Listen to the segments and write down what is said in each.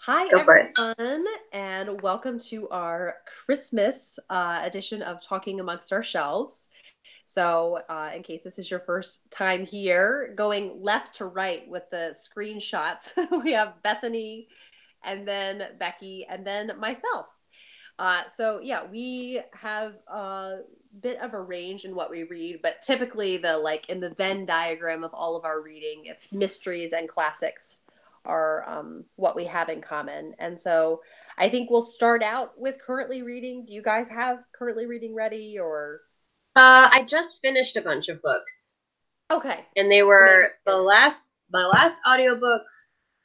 Hi, Go for it. everyone, and welcome to our Christmas edition of Talking Amongst Our Shelves. In case this is your first time here, going left to right with the screenshots, we have Bethany, and then Becky, and then myself. We have a bit of a range in what we read, but typically in the Venn diagram of all of our reading, it's mysteries and classics are what we have in common. And so I think we'll start out with currently reading. Do you guys have currently reading ready or? I just finished a bunch of books, Okay. and they were my last audiobook.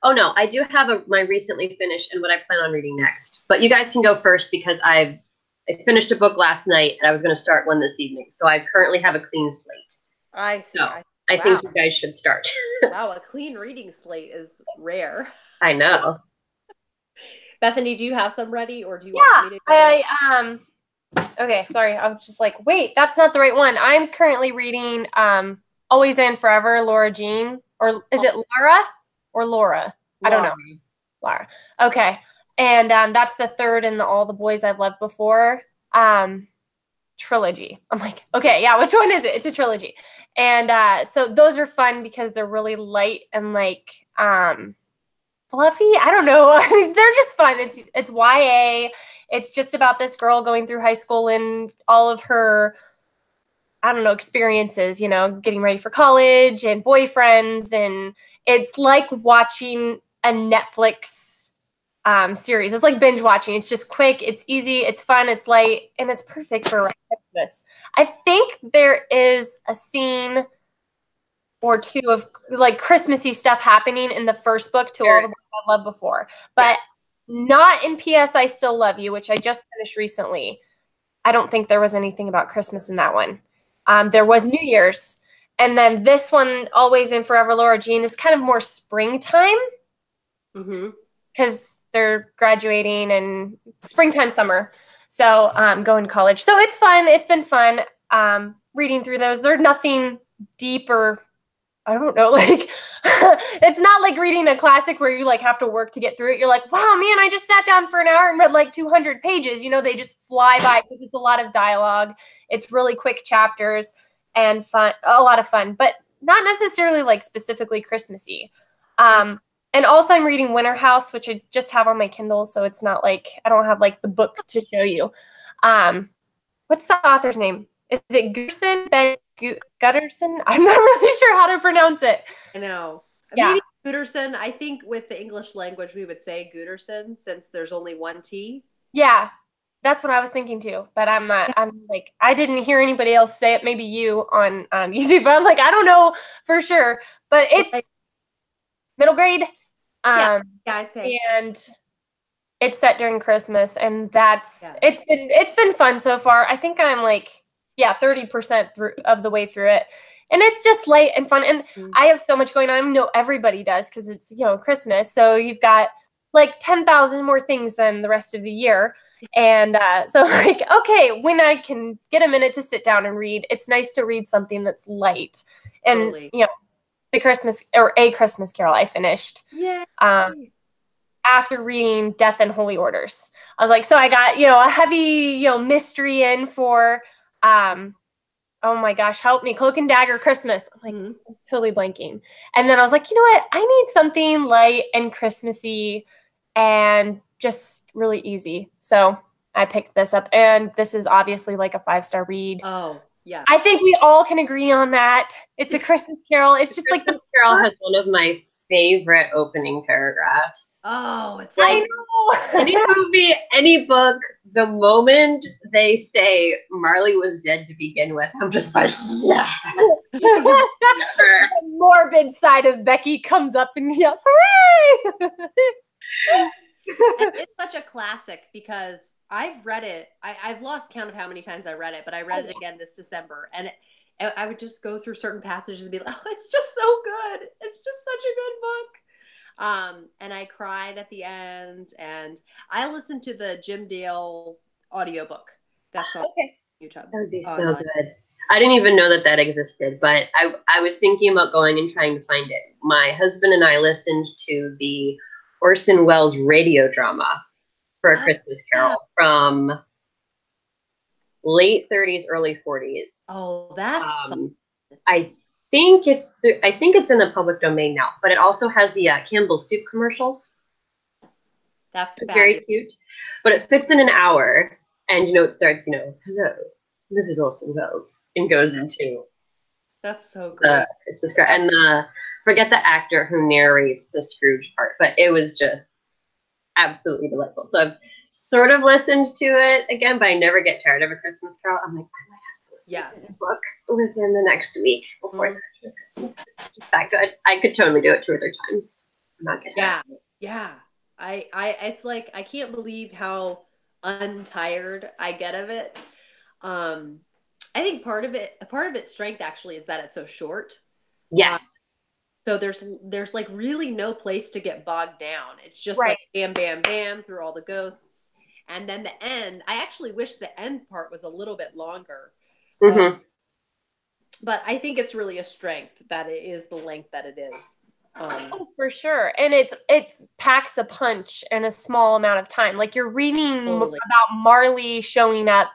Oh no, I do have my recently finished and what I plan on reading next. But you guys can go first because I finished a book last night and I was going to start one this evening. So I currently have a clean slate. I see. So I Wow. think you guys should start. Wow, a clean reading slate is rare. I know. Bethany, do you have some ready or do you want Yeah, me to go? okay, sorry. I was just like, wait, that's not the right one. I'm currently reading Always and Forever, Laura Jean. Or is it Lara or Laura? I don't know. Lara. Okay. And that's the third in the All the Boys I've Loved Before trilogy. I'm like, okay, yeah, which one is it? It's a trilogy. And so those are fun because they're really light and like fluffy. I don't know. They're just fun. It's YA. It's just about this girl going through high school and all of her, I don't know, experiences, getting ready for college and boyfriends. And it's like watching a Netflix series. It's like binge watching. It's just quick. It's easy. It's fun. It's light. And it's perfect for Christmas. I think there is a scene or two of like Christmassy stuff happening in the first book to All the Boys I Loved Before, but not in P.S. I Still Love You, which I just finished recently. I don't think there was anything about Christmas in that one. There was New Year's. And then this one, Always and Forever, Laura Jean, is kind of more springtime because they're graduating and springtime, summer. So going to college. So it's fun. It's been fun reading through those. They're nothing deep or I don't know, like, it's not like reading a classic where you like have to work to get through it. You're like, wow, man, I just sat down for an hour and read like 200 pages. They just fly by because it's a lot of dialogue. It's really quick chapters and fun, a lot of fun, but not necessarily like specifically Christmassy. And also I'm reading Winter House, which I just have on my Kindle. So it's not like, I don't have like the book to show you. What's the author's name? Is it Gutterson? Ben Gutterson? I'm not really sure how to pronounce it. I know. Yeah. Maybe Gutterson. I think with the English language, we would say Gutterson since there's only one T. Yeah, that's what I was thinking too. But I'm not, I'm like, I didn't hear anybody else say it. Maybe you on YouTube. But I'm like, I don't know for sure. But it's middle grade. Yeah, I'd say. And it's set during Christmas. And it's been fun so far. I think I'm like, 30% through of the way through it. And it's just light and fun. And I have so much going on. I know everybody does because it's, Christmas. So you've got like 10,000 more things than the rest of the year. And so like, okay, when I can get a minute to sit down and read, it's nice to read something that's light. And, Totally. A Christmas Carol I finished. Yeah. After reading Death and Holy Orders. I was like, so I got, a heavy, mystery in for oh my gosh, help me, Cloak and Dagger Christmas. I'm like, I'm totally blanking. And then I was like, you know what? I need something light and Christmassy and just really easy. So I picked this up. And this is obviously like a 5-star read. Oh, yeah. I think we all can agree on that. It's a Christmas Carol. It's just like Christmas Carol has one of my favorite opening paragraphs. Oh, it's like any movie, any book, the moment they say Marley was dead to begin with, I'm just like, yeah. The morbid side of Becky comes up and yells, hooray! It's such a classic because I've read it. I've lost count of how many times I read it, but I read it again this December. And I would just go through certain passages and be like, oh, it's just so good. It's just such a good book. And I cried at the end. And I listened to the Jim Dale audiobook. That's on YouTube. That would be so good. I didn't even know that existed, but I was thinking about going and trying to find it. My husband and I listened to the Orson Welles radio drama for A Christmas Carol from late 30s, early 40s. Oh, that's fun. I think it's in the public domain now, but it also has the Campbell's soup commercials. That's very cute, but it fits in an hour, and it starts, hello, Mrs. Orson Welles, and goes into that's so great. And forget the actor who narrates the Scrooge part, but it was just absolutely delightful. So I've sort of listened to it again, but I never get tired of A Christmas Carol. I'm like, I might have to listen to this book within the next week before it's actually Christmas. It's just that good. I could totally do it 2 or 3 times. I'm not getting tired. Yeah. It's like, I can't believe how untired I get of it. I think part of its strength actually is that it's so short. Yes. So there's like really no place to get bogged down. It's just like bam, bam, bam through all the ghosts. And then the end, I actually wish the end part was a little bit longer. But I think it's really a strength that it is the length that it is. For sure. And it packs a punch in a small amount of time. Like, you're reading about Marley showing up,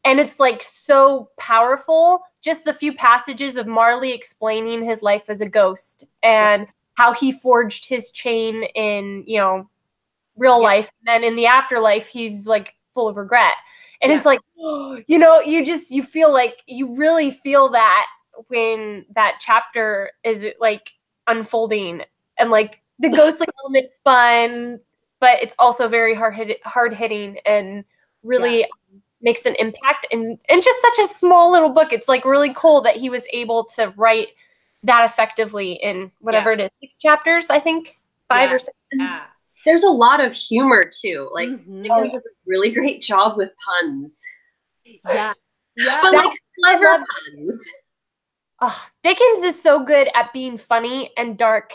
and it's like so powerful. Just the few passages of Marley explaining his life as a ghost and how he forged his chain in, real life. And then in the afterlife, he's like full of regret. And it's like, you feel like you really feel that when that chapter is like unfolding, and like the ghostly element's fun, but it's also very hard hitting and really makes an impact, and just such a small little book. It's like really cool that he was able to write that effectively in whatever it is, 6 chapters, I think, 5 or 6. There's a lot of humor too. Like Dickens does a really great job with puns. But like clever puns. Oh, Dickens is so good at being funny and dark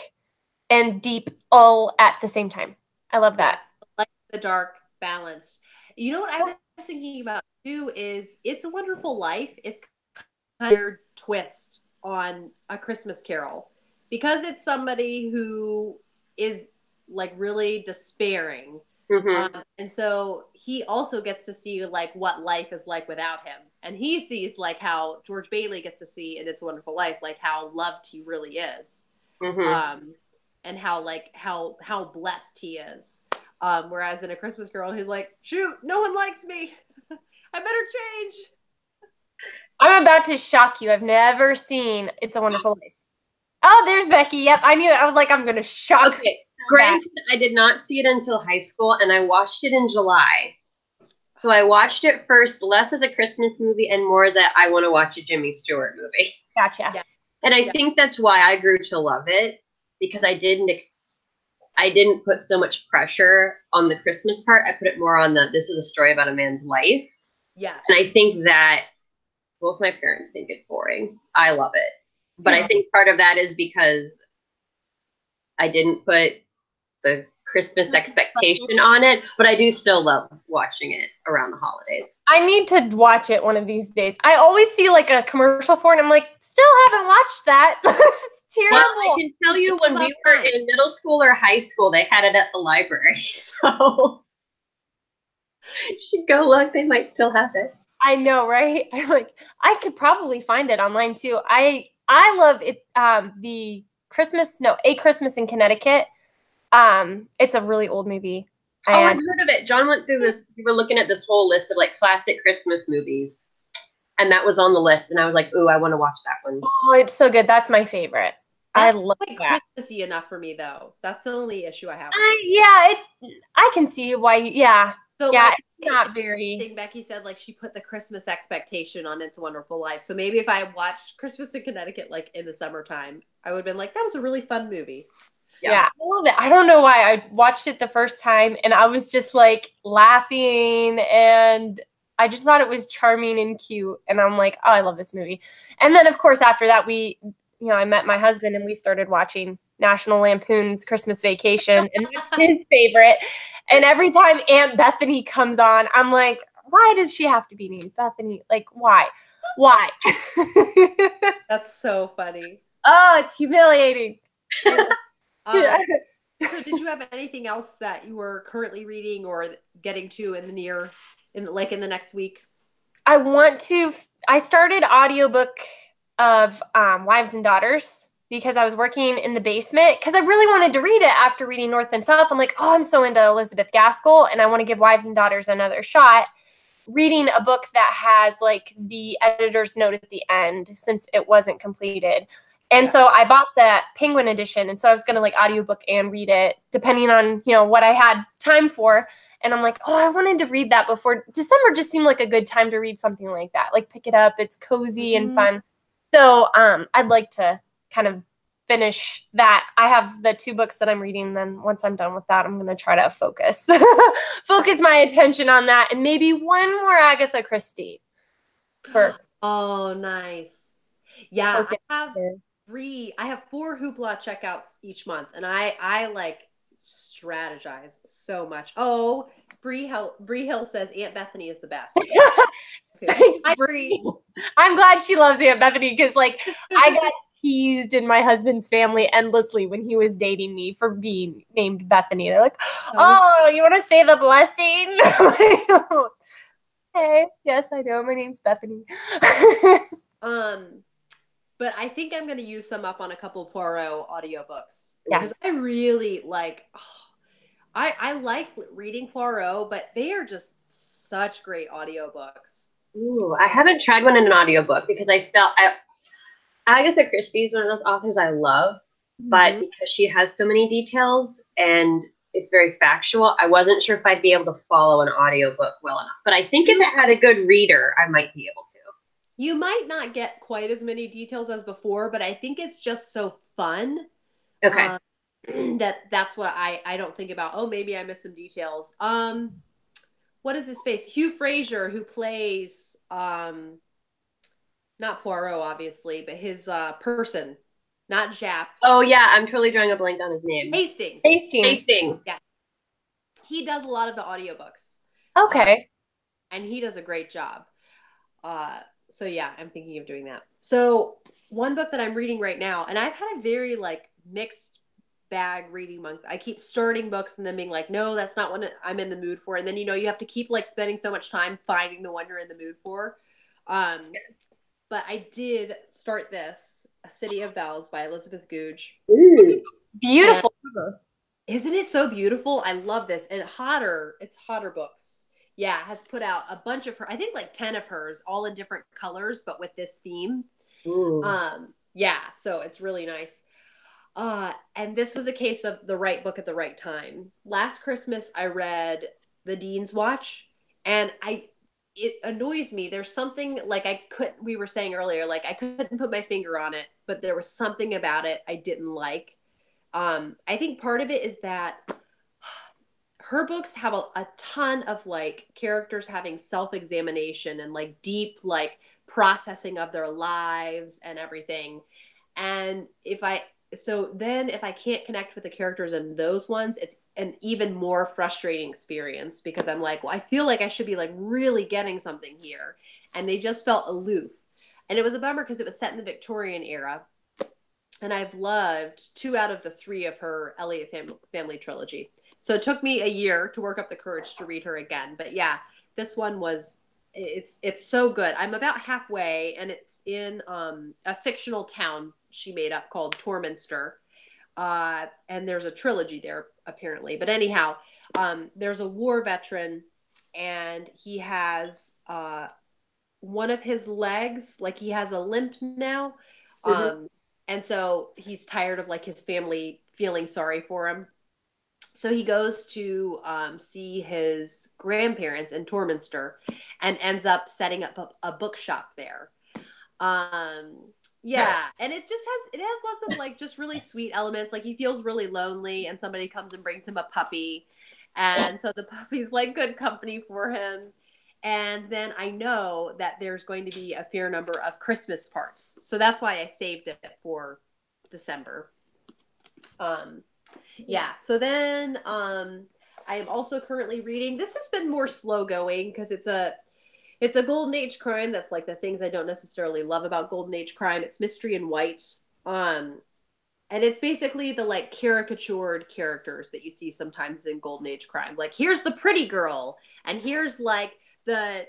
and deep all at the same time. I love that. Like the dark balanced. You know what I was thinking about too is It's a Wonderful Life is kind of a weird twist on A Christmas Carol, because it's somebody who is like really despairing. And so he also gets to see like what life is like without him. And he sees like how George Bailey gets to see in It's a Wonderful Life, like how loved he really is. And how blessed he is. Whereas in A Christmas Carol, he's like, shoot, no one likes me. I better change. I'm about to shock you. I've never seen It's a Wonderful Life. Oh, there's Becky. Yep, I knew it. I was like, I'm going to shock you. Granted, I did not see it until high school, and I watched it in July. So I watched it first, less as a Christmas movie and more that I want to watch a Jimmy Stewart movie. Gotcha. And I think that's why I grew to love it, because I didn't put so much pressure on the Christmas part. I put it more on this is a story about a man's life. Yes. And I think that both my parents think it's boring. I love it. But I think part of that is because I didn't put the Christmas expectation on it, but I do still love watching it around the holidays. I need to watch it one of these days. I always see like a commercial for it, and I'm like, still haven't watched that. It's terrible. Well, I can tell you when we were in middle school or high school, they had it at the library. So you should go look. They might still have it. I know, right? I'm like, I could probably find it online too. I love it. A Christmas in Connecticut. It's a really old movie. Oh, I've heard of it. John went through this. We were looking at this whole list of like classic Christmas movies, and that was on the list. And I was like, "Ooh, I want to watch that one." Oh, it's so good. That's my favorite. I love that. Christmassy enough for me, though. That's the only issue I have. I can see why. So like, it's not very. I think Becky said like she put the Christmas expectation on It's a Wonderful Life. So maybe if I watched Christmas in Connecticut like in the summertime, I would have been like, that was a really fun movie. Yeah, I love it. I don't know why. I watched it the first time and I was just like laughing, and I just thought it was charming and cute. And I'm like, oh, I love this movie. And then of course after that I met my husband and we started watching National Lampoon's Christmas Vacation, and that's his favorite. And every time Aunt Bethany comes on, I'm like, why does she have to be named Bethany? Like, why? That's so funny. Oh, it's humiliating. So did did you have anything else that you were currently reading or getting to in the next week? I started audiobook of Wives and Daughters because I was working in the basement because I really wanted to read it after reading North and South. I'm like, oh, I'm so into Elizabeth Gaskell and I want to give Wives and Daughters another shot. Reading a book that has like the editor's note at the end since it wasn't completed. And so I bought the Penguin edition. And so I was going to like audiobook and read it depending on, what I had time for. And I'm like, oh, I wanted to read that before December. Just seemed like a good time to read something like that. Like pick it up. It's cozy and fun. So I'd like to kind of finish that. I have the 2 books that I'm reading. Then once I'm done with that, I'm going to try to focus my attention on that. And maybe one more Agatha Christie. Oh, nice. Yeah, Okay. I have 4 Hoopla checkouts each month, and I like strategize so much. Oh, Bree Hill says Aunt Bethany is the best. Thanks, Bree. I'm glad she loves Aunt Bethany because like I got teased in my husband's family endlessly when he was dating me for being named Bethany. They're like, oh, you want to say the blessing? Hey, yes, I know. My name's Bethany. But I think I'm going to use some up on a couple Poirot audiobooks. Yes. Because I really like, I like reading Poirot, but they are just such great audiobooks. Ooh, I haven't tried one in an audiobook because Agatha Christie is one of those authors I love, but because she has so many details and it's very factual, I wasn't sure if I'd be able to follow an audiobook well enough. But I think if it had a good reader, I might be able to. You might not get quite as many details as before, but I think it's just so fun. Okay. That's what I don't think about. Oh, maybe I missed some details. What is his face? Hugh Fraser, who plays not Poirot, obviously, but his person, not Jap. Oh yeah, I'm totally drawing a blank on his name. Hastings. Yeah. He does a lot of the audiobooks. Okay. And he does a great job. So yeah, I'm thinking of doing that. So one book that I'm reading right now, and I've had a very like mixed bag reading month. I keep starting books and then being like, no, that's not what I'm in the mood for. And then, you have to keep like spending so much time finding the one you're in the mood for. But I did start this, A City of Bells by Elizabeth Goudge. Ooh, beautiful. Isn't it so beautiful? I love this. And it's Hotter Books. Yeah, has put out a bunch of I think like 10 of hers, all in different colors, but with this theme. Ooh. Yeah, so it's really nice. And this was a case of the right book at the right time. Last Christmas, I read The Dean's Watch, and it annoys me. There's something like we were saying earlier, like I couldn't put my finger on it, but there was something about it I didn't like. I think part of it is that her books have a ton of like characters having self-examination and like deep like processing of their lives and everything. And if I can't connect with the characters in those ones, it's an even more frustrating experience because I'm like, well, I feel like I should be like really getting something here. And they just felt aloof. And it was a bummer because it was set in the Victorian era. And I've loved 2 out of the 3 of her Elliott family trilogy. So it took me a year to work up the courage to read her again. But yeah, this one it's so good. I'm about halfway, and it's in a fictional town she made up called Torminster. And there's a trilogy there, apparently. But anyhow, there's a war veteran, and he has one of his legs, like he has a limp now. And so he's tired of like his family feeling sorry for him. So he goes to see his grandparents in Torminster and ends up setting up a bookshop there. Yeah, and it has lots of like just really sweet elements. Like he feels really lonely and somebody comes and brings him a puppy. And so the puppy's like good company for him. And then I know that there's going to be a fair number of Christmas parts. So that's why I saved it for December. Yeah. So then I am also currently reading. This has been more slow going because it's a golden age crime. That's like the things I don't necessarily love about golden age crime. It's Mystery in White. And it's basically the like caricatured characters that you see sometimes in Golden Age crime. Like here's the pretty girl, and here's like the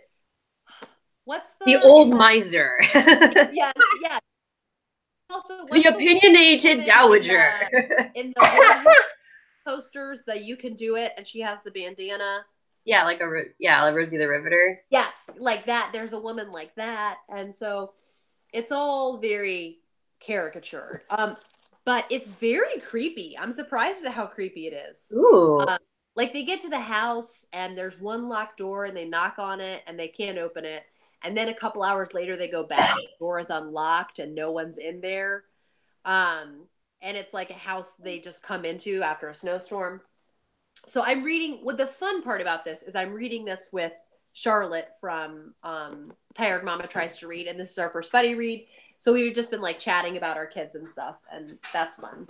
what's The the old miser. yes, yes. Also, The what's the opinionated woman dowager. in the World posters that you can do it, and she has the bandana. Yeah, like Rosie the Riveter. Yes, like that. There's a woman like that, and so it's all very caricatured. But it's very creepy. I'm surprised at how creepy it is. Ooh. Like they get to the house and there's one locked door and they knock on it and they can't open it. And then a couple hours later they go back, the door is unlocked and no one's in there. And it's like a house they just come into after a snowstorm. So I'm reading, what the fun part about this is I'm reading this with Charlotte from Tired Mama Tries to Read, and this is our first buddy read. So we've just been like chatting about our kids and stuff, and that's fun.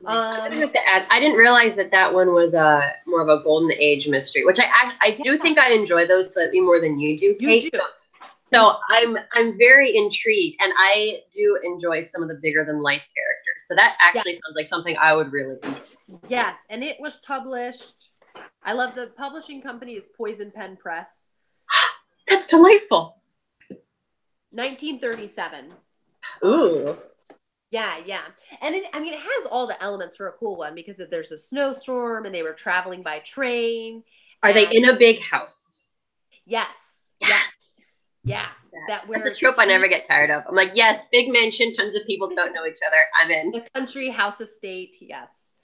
I have to add, I didn't realize that one was more of a golden age mystery, which I do think I enjoy those slightly more than you do, Kate. You do. So I'm very intrigued, and I do enjoy some of the bigger than life characters. So that actually sounds like something I would really enjoy. Yes, and it was published. I love the publishing company is Poison Pen Press. That's delightful. 1937. Ooh. Yeah. And it has all the elements for a cool one because there's a snowstorm and they were traveling by train. Are they in a big house? Yes. Yeah. That's a trope I never get tired of. I'm like, yes, big mansion, tons of people don't know each other. I'm in. The country house estate, yes.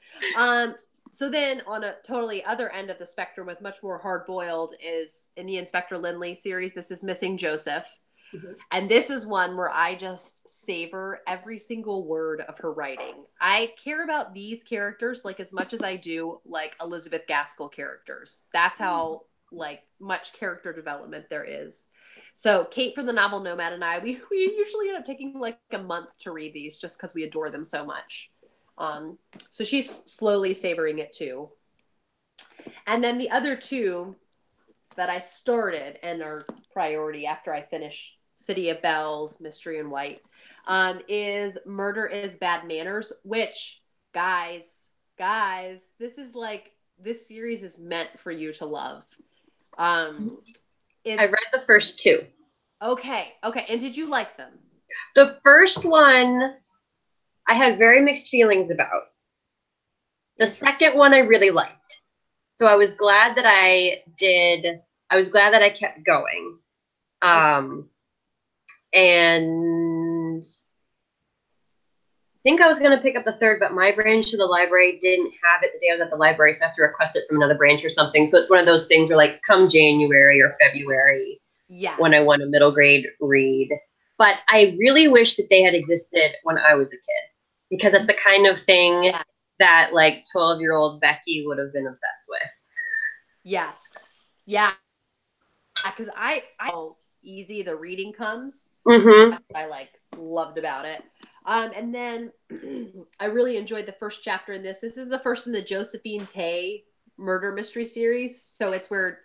So then on a totally other end of the spectrum with much more hard-boiled is in the Inspector Lindley series. This is Missing Joseph. Mm-hmm. And this is one where I just savor every single word of her writing. I care about these characters like as much as I do like Elizabeth Gaskell characters. That's how like much character development there is. So Kate from the novel Nomad and I, we usually end up taking like a month to read these just because we adore them so much. So she's slowly savoring it too. And then the other two that I started and are priority after I finish City of Bells, Mystery in White, is Murder is Bad Manners, which guys, this series is meant for you to love. I read the first two. Okay. And did you like them? The first one I had very mixed feelings about. The second one I really liked. So I was glad that I did. I was glad that I kept going. And I think I was going to pick up the third, but my branch of the library didn't have it the day I was at the library, so I have to request it from another branch or something. So it's one of those things where like come January or February, when I want a middle grade read. But I really wish that they had existed when I was a kid, because it's the kind of thing that like 12-year-old Becky would have been obsessed with. Yes. Yeah. Because I how easy the reading comes. Mm-hmm. That's what I like loved about it. And then I really enjoyed the first chapter in this. This is the first in the Josephine Tey murder mystery series. So it's where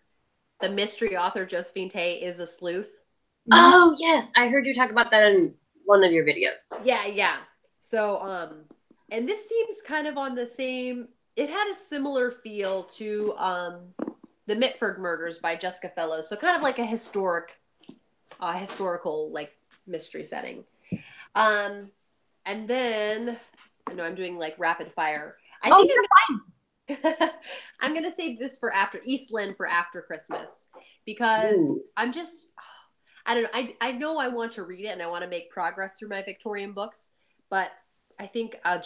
the mystery author Josephine Tey is a sleuth. Oh yes, I heard you talk about that in one of your videos. Yeah. So and this seems kind of on the same. It had a similar feel to the Mitford murders by Jessica Fellows. So kind of like a historical like mystery setting. And then I know I'm doing like rapid fire. I think I'm gonna save this for after Eastland for after Christmas, because I'm just I don't know. I know I want to read it and I want to make progress through my Victorian books, but I think I'm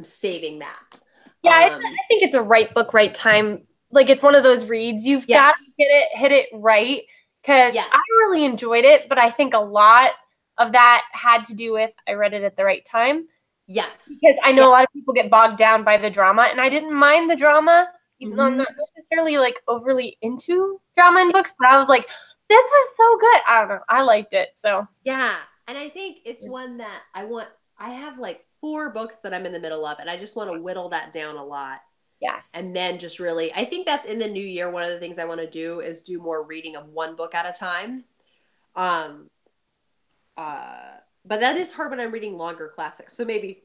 saving that. Yeah, I think it's a right book, right time. Like it's one of those reads you've got to hit it right, because I really enjoyed it, but I think a lot of that had to do with I read it at the right time. Yes. Because I know a lot of people get bogged down by the drama, and I didn't mind the drama, even though I'm not necessarily like overly into drama in books, but I was like, this was so good. I don't know. I liked it. So yeah. And I think it's one that I have like 4 books that I'm in the middle of, and I just want to whittle that down a lot. Yes. And then just really, I think that's in the new year. One of the things I want to do is do more reading of one book at a time. But that is hard when I'm reading longer classics. So maybe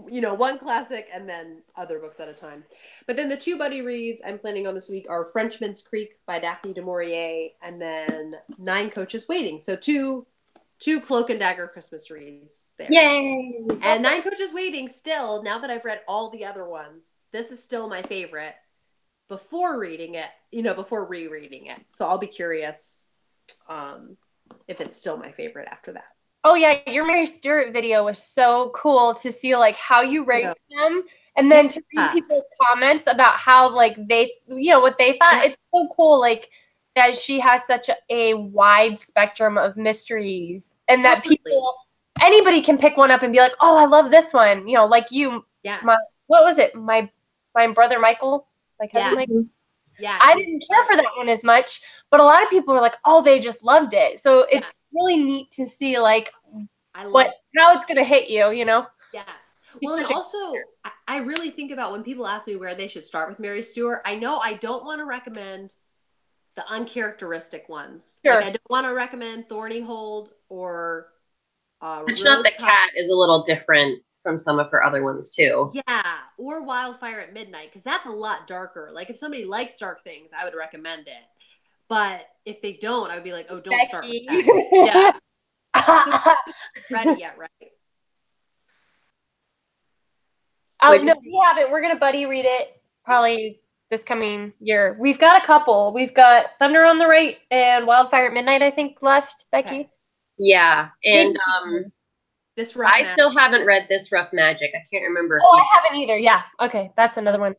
you know, one classic and then other books at a time. But then the two buddy reads I'm planning on this week are Frenchman's Creek by Daphne du Maurier and then Nine Coaches Waiting. So two Cloak and Dagger Christmas reads there. Yay! And Nine Coaches Waiting still, now that I've read all the other ones, this is still my favorite before reading it, you know, before rereading it. So I'll be curious if it's still my favorite after that. Oh yeah, your Mary Stewart video was so cool to see like how you ranked them, and then to read people's comments about how like they, you know, what they thought. It's so cool, like that she has such a wide spectrum of mysteries, and that anybody can pick one up and be like, oh, I love this one. You know, like you. Yes. What was it? My brother Michael. My cousin Michael. Yeah, I didn't care for that one as much, but a lot of people were like, "Oh, they just loved it." So it's really neat to see, like, how it's gonna hit you, you know? Yes. Well, and also, I really think about when people ask me where they should start with Mary Stewart. I know I don't want to recommend the uncharacteristic ones. Sure. Like, I don't want to recommend Thorny Hold or Which Not the Cat is a little different from some of her other ones too. Yeah, or Wildfire at Midnight, because that's a lot darker. Like if somebody likes dark things, I would recommend it. But if they don't, I would be like, oh, don't start with that. Yeah. Ready yet, right? Oh no, we have it. We're gonna buddy read it probably this coming year. We've got a couple. We've got Thunder on the Right and Wildfire at Midnight, I think, left, Becky. Okay. Yeah, and This Rough Magic. Still haven't read This Rough Magic. I can't remember. Oh, I haven't either. Yeah. Okay, that's another one.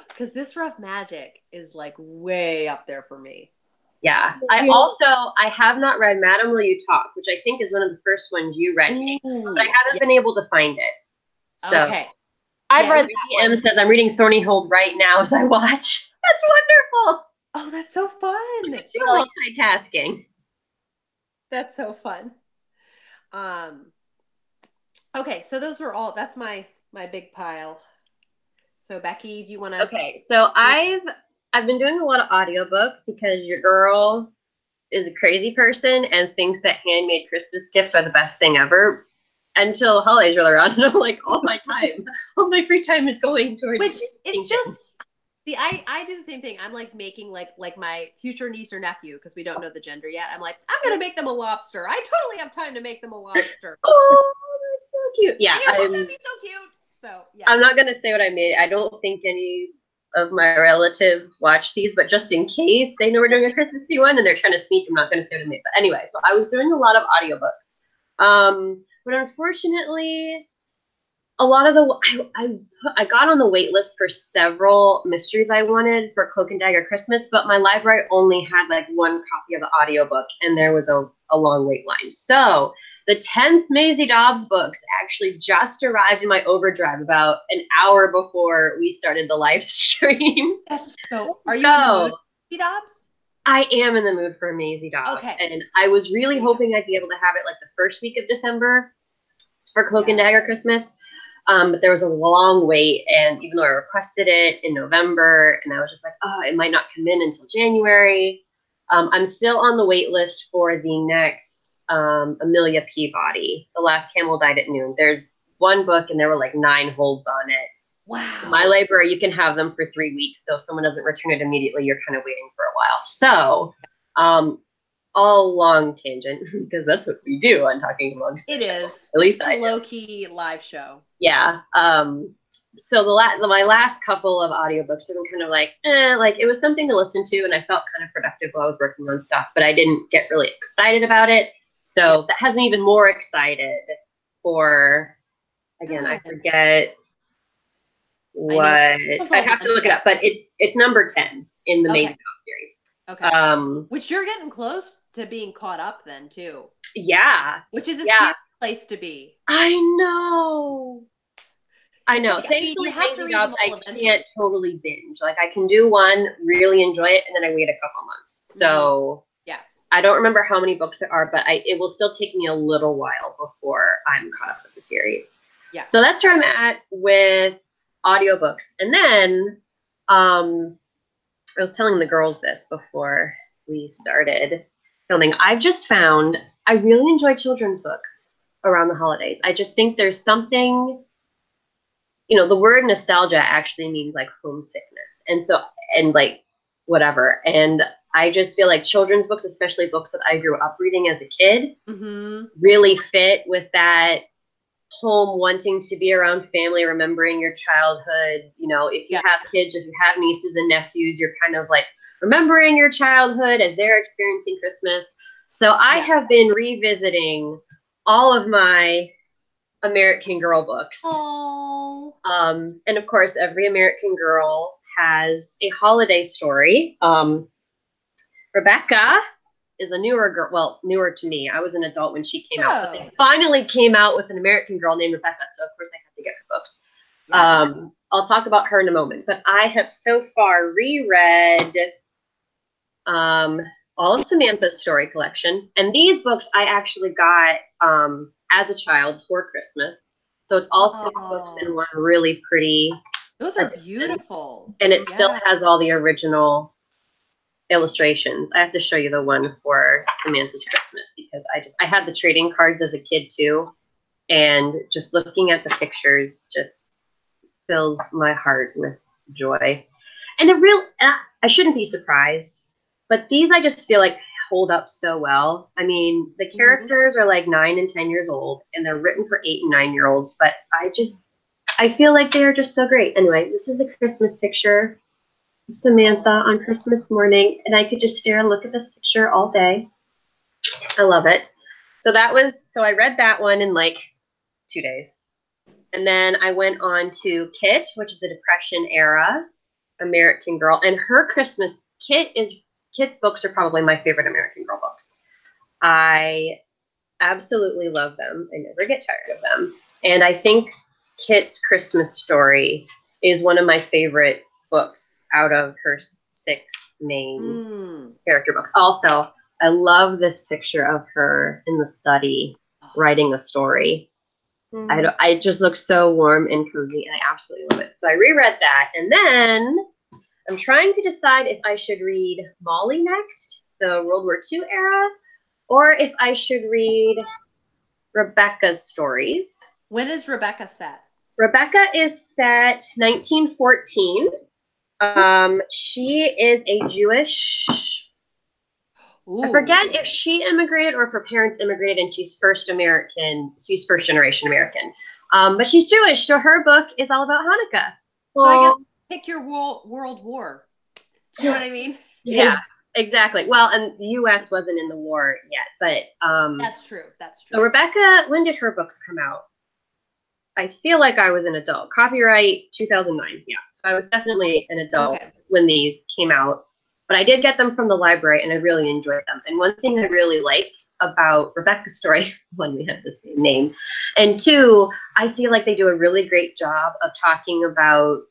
Because This Rough Magic is like way up there for me. Yeah. I have not read Madam Will You Talk, which I think is one of the first ones you read, but I haven't been able to find it. So I've read M says I'm reading Thorny Hold right now as I watch. That's wonderful. Oh, that's so fun. You're multitasking. That's so fun. Okay, so those were all. That's my big pile. So Becky, do you want to? Okay, so I've been doing a lot of audiobook because your girl is a crazy person and thinks that handmade Christmas gifts are the best thing ever. Until holidays roll around, and I'm like, all my free time is going towards. Which it's just. See, I do the same thing. I'm like making like my future niece or nephew, because we don't know the gender yet. I'm like, I'm gonna make them a lobster. I totally have time to make them a lobster. Oh, that's so cute. Yeah, that'd be so cute. So yeah. I'm not gonna say what I made. I don't think any of my relatives watch these, but just in case they know we're doing a Christmassy one and they're trying to sneak, I'm not gonna say what I made. But anyway, so I was doing a lot of audiobooks. But unfortunately, a lot of I got on the wait list for several mysteries I wanted for Cloak and Dagger Christmas, but my library only had like one copy of the audiobook, and there was a long wait line. So the 10th Maisie Dobbs books actually just arrived in my overdrive about an hour before we started the live stream. That's so. Are you in the mood, Maisie Dobbs? I am in the mood for Maisie Dobbs. Okay. And I was really hoping I'd be able to have it like the first week of December for Cloak and Dagger Christmas. But there was a long wait, and even though I requested it in November, and I was just like, oh, it might not come in until January. I'm still on the wait list for the next Amelia Peabody. The Last Camel Died at Noon. There's one book, and there were like 9 holds on it. Wow. In my library, you can have them for 3 weeks. So if someone doesn't return it immediately, you're kind of waiting for a while. So all long tangent, because that's what we do on Talking Amongst. It is. At least a low-key live show. Yeah. So my last couple of audiobooks have been kind of like it was something to listen to, and I felt kind of productive while I was working on stuff, but I didn't get really excited about it. So that has me even more excited for, again, I forget what, I'd have to look it up, but it's number 10 in the Maisie Dobbs series. Okay. Which you're getting close to being caught up then too. Yeah. Which is a scary place to be. I know. Thankfully, Maisie Dobbs, I can't totally binge. Like I can do one, really enjoy it, and then I wait a couple months. So yes. I don't remember how many books there are, but it will still take me a little while before I'm caught up with the series. Yeah. So that's where I'm at with audiobooks. And then I was telling the girls this before we started filming. I've just found I really enjoy children's books around the holidays. I just think there's something you know, the word nostalgia actually means like homesickness. And so, and like whatever. And I just feel like children's books, especially books that I grew up reading as a kid, really fit with that home, wanting to be around family, remembering your childhood. You know, if you have kids, if you have nieces and nephews, you're kind of like remembering your childhood as they're experiencing Christmas. So I have been revisiting all of my American Girl books. Oh. And of course, every American Girl has a holiday story. Rebecca is a newer girl, well, newer to me. I was an adult when she came out, but they finally came out with an American Girl named Rebecca, so of course I had to get her books. I'll talk about her in a moment, but I have so far reread all of Samantha's story collection, and these books I actually got as a child for Christmas. So it's all 6 books in one really pretty. Those are beautiful. And it still has all the original illustrations. I have to show you the one for Samantha's Christmas because I had the trading cards as a kid too. And just looking at the pictures just fills my heart with joy. And I shouldn't be surprised, but these I just feel like hold up so well. I mean, the characters are like 9 and 10 years old and they're written for 8 and 9-year-olds, but I feel like they are just so great. Anyway, this is the Christmas picture of Samantha on Christmas morning, and I could just stare and look at this picture all day. I love it. So I read that one in like 2 days. And then I went on to Kit, which is the Depression era American Girl, and her Christmas Kit's books are probably my favorite American Girl books. I absolutely love them. I never get tired of them. And I think Kit's Christmas story is one of my favorite books out of her 6 main character books. Also, I love this picture of her in the study writing a story. It just looks so warm and cozy, and I absolutely love it. So I reread that, and then I'm trying to decide if I should read Molly next, the World War II era, or if I should read Rebecca's stories. When is Rebecca set? Rebecca is set 1914. She is a Jewish. I forget if she immigrated or if her parents immigrated and she's first American. She's first generation American. But she's Jewish, so her book is all about Hanukkah. So I guess pick your world war. Do you know what I mean? Yeah, exactly. Well, and the U.S. wasn't in the war yet, but that's true. That's true. So Rebecca, when did her books come out? I feel like I was an adult. Copyright 2009. Yeah, so I was definitely an adult when these came out. But I did get them from the library, and I really enjoyed them. And one thing I really liked about Rebecca's story, one, we have the same name, and 2, I feel like they do a really great job of talking about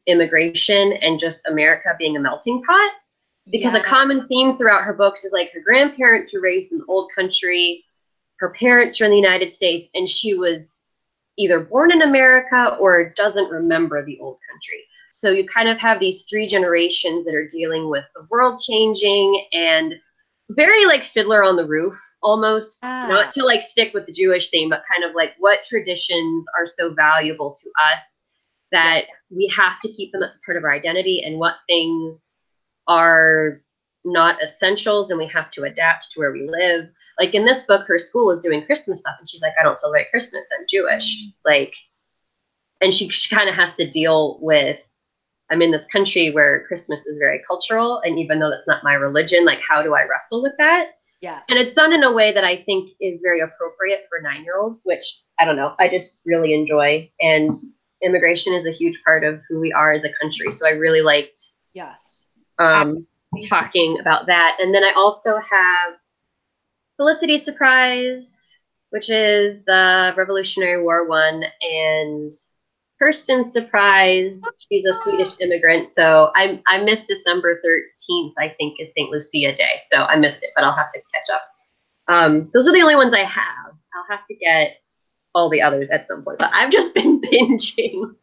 immigration and just America being a melting pot. Because a common theme throughout her books is like her grandparents were raised in the old country, her parents are in the United States, and she was either born in America or doesn't remember the old country. So you kind of have these 3 generations that are dealing with the world changing and very like Fiddler on the Roof almost, not to like stick with the Jewish theme, but kind of like what traditions are so valuable to us that we have to keep them as part of our identity, and what things are not essentials and we have to adapt to where we live. Like in this book, her school is doing Christmas stuff and she's like, I don't celebrate Christmas, I'm Jewish. Like, and she kind of has to deal with, I'm in this country where Christmas is very cultural, and even though that's not my religion, like how do I wrestle with that? Yes. And it's done in a way that I think is very appropriate for 9-year-olds, which I don't know, I just really enjoy. And immigration is a huge part of who we are as a country. So I really liked talking about that. And then I also have Felicity's Surprise, which is the Revolutionary War one, and Kirsten's Surprise. She's a Swedish immigrant. So I missed December 13th, I think, is St. Lucia Day. So I missed it, but I'll have to catch up. Those are the only ones I have. I'll have to get all the others at some point. But I've just been binging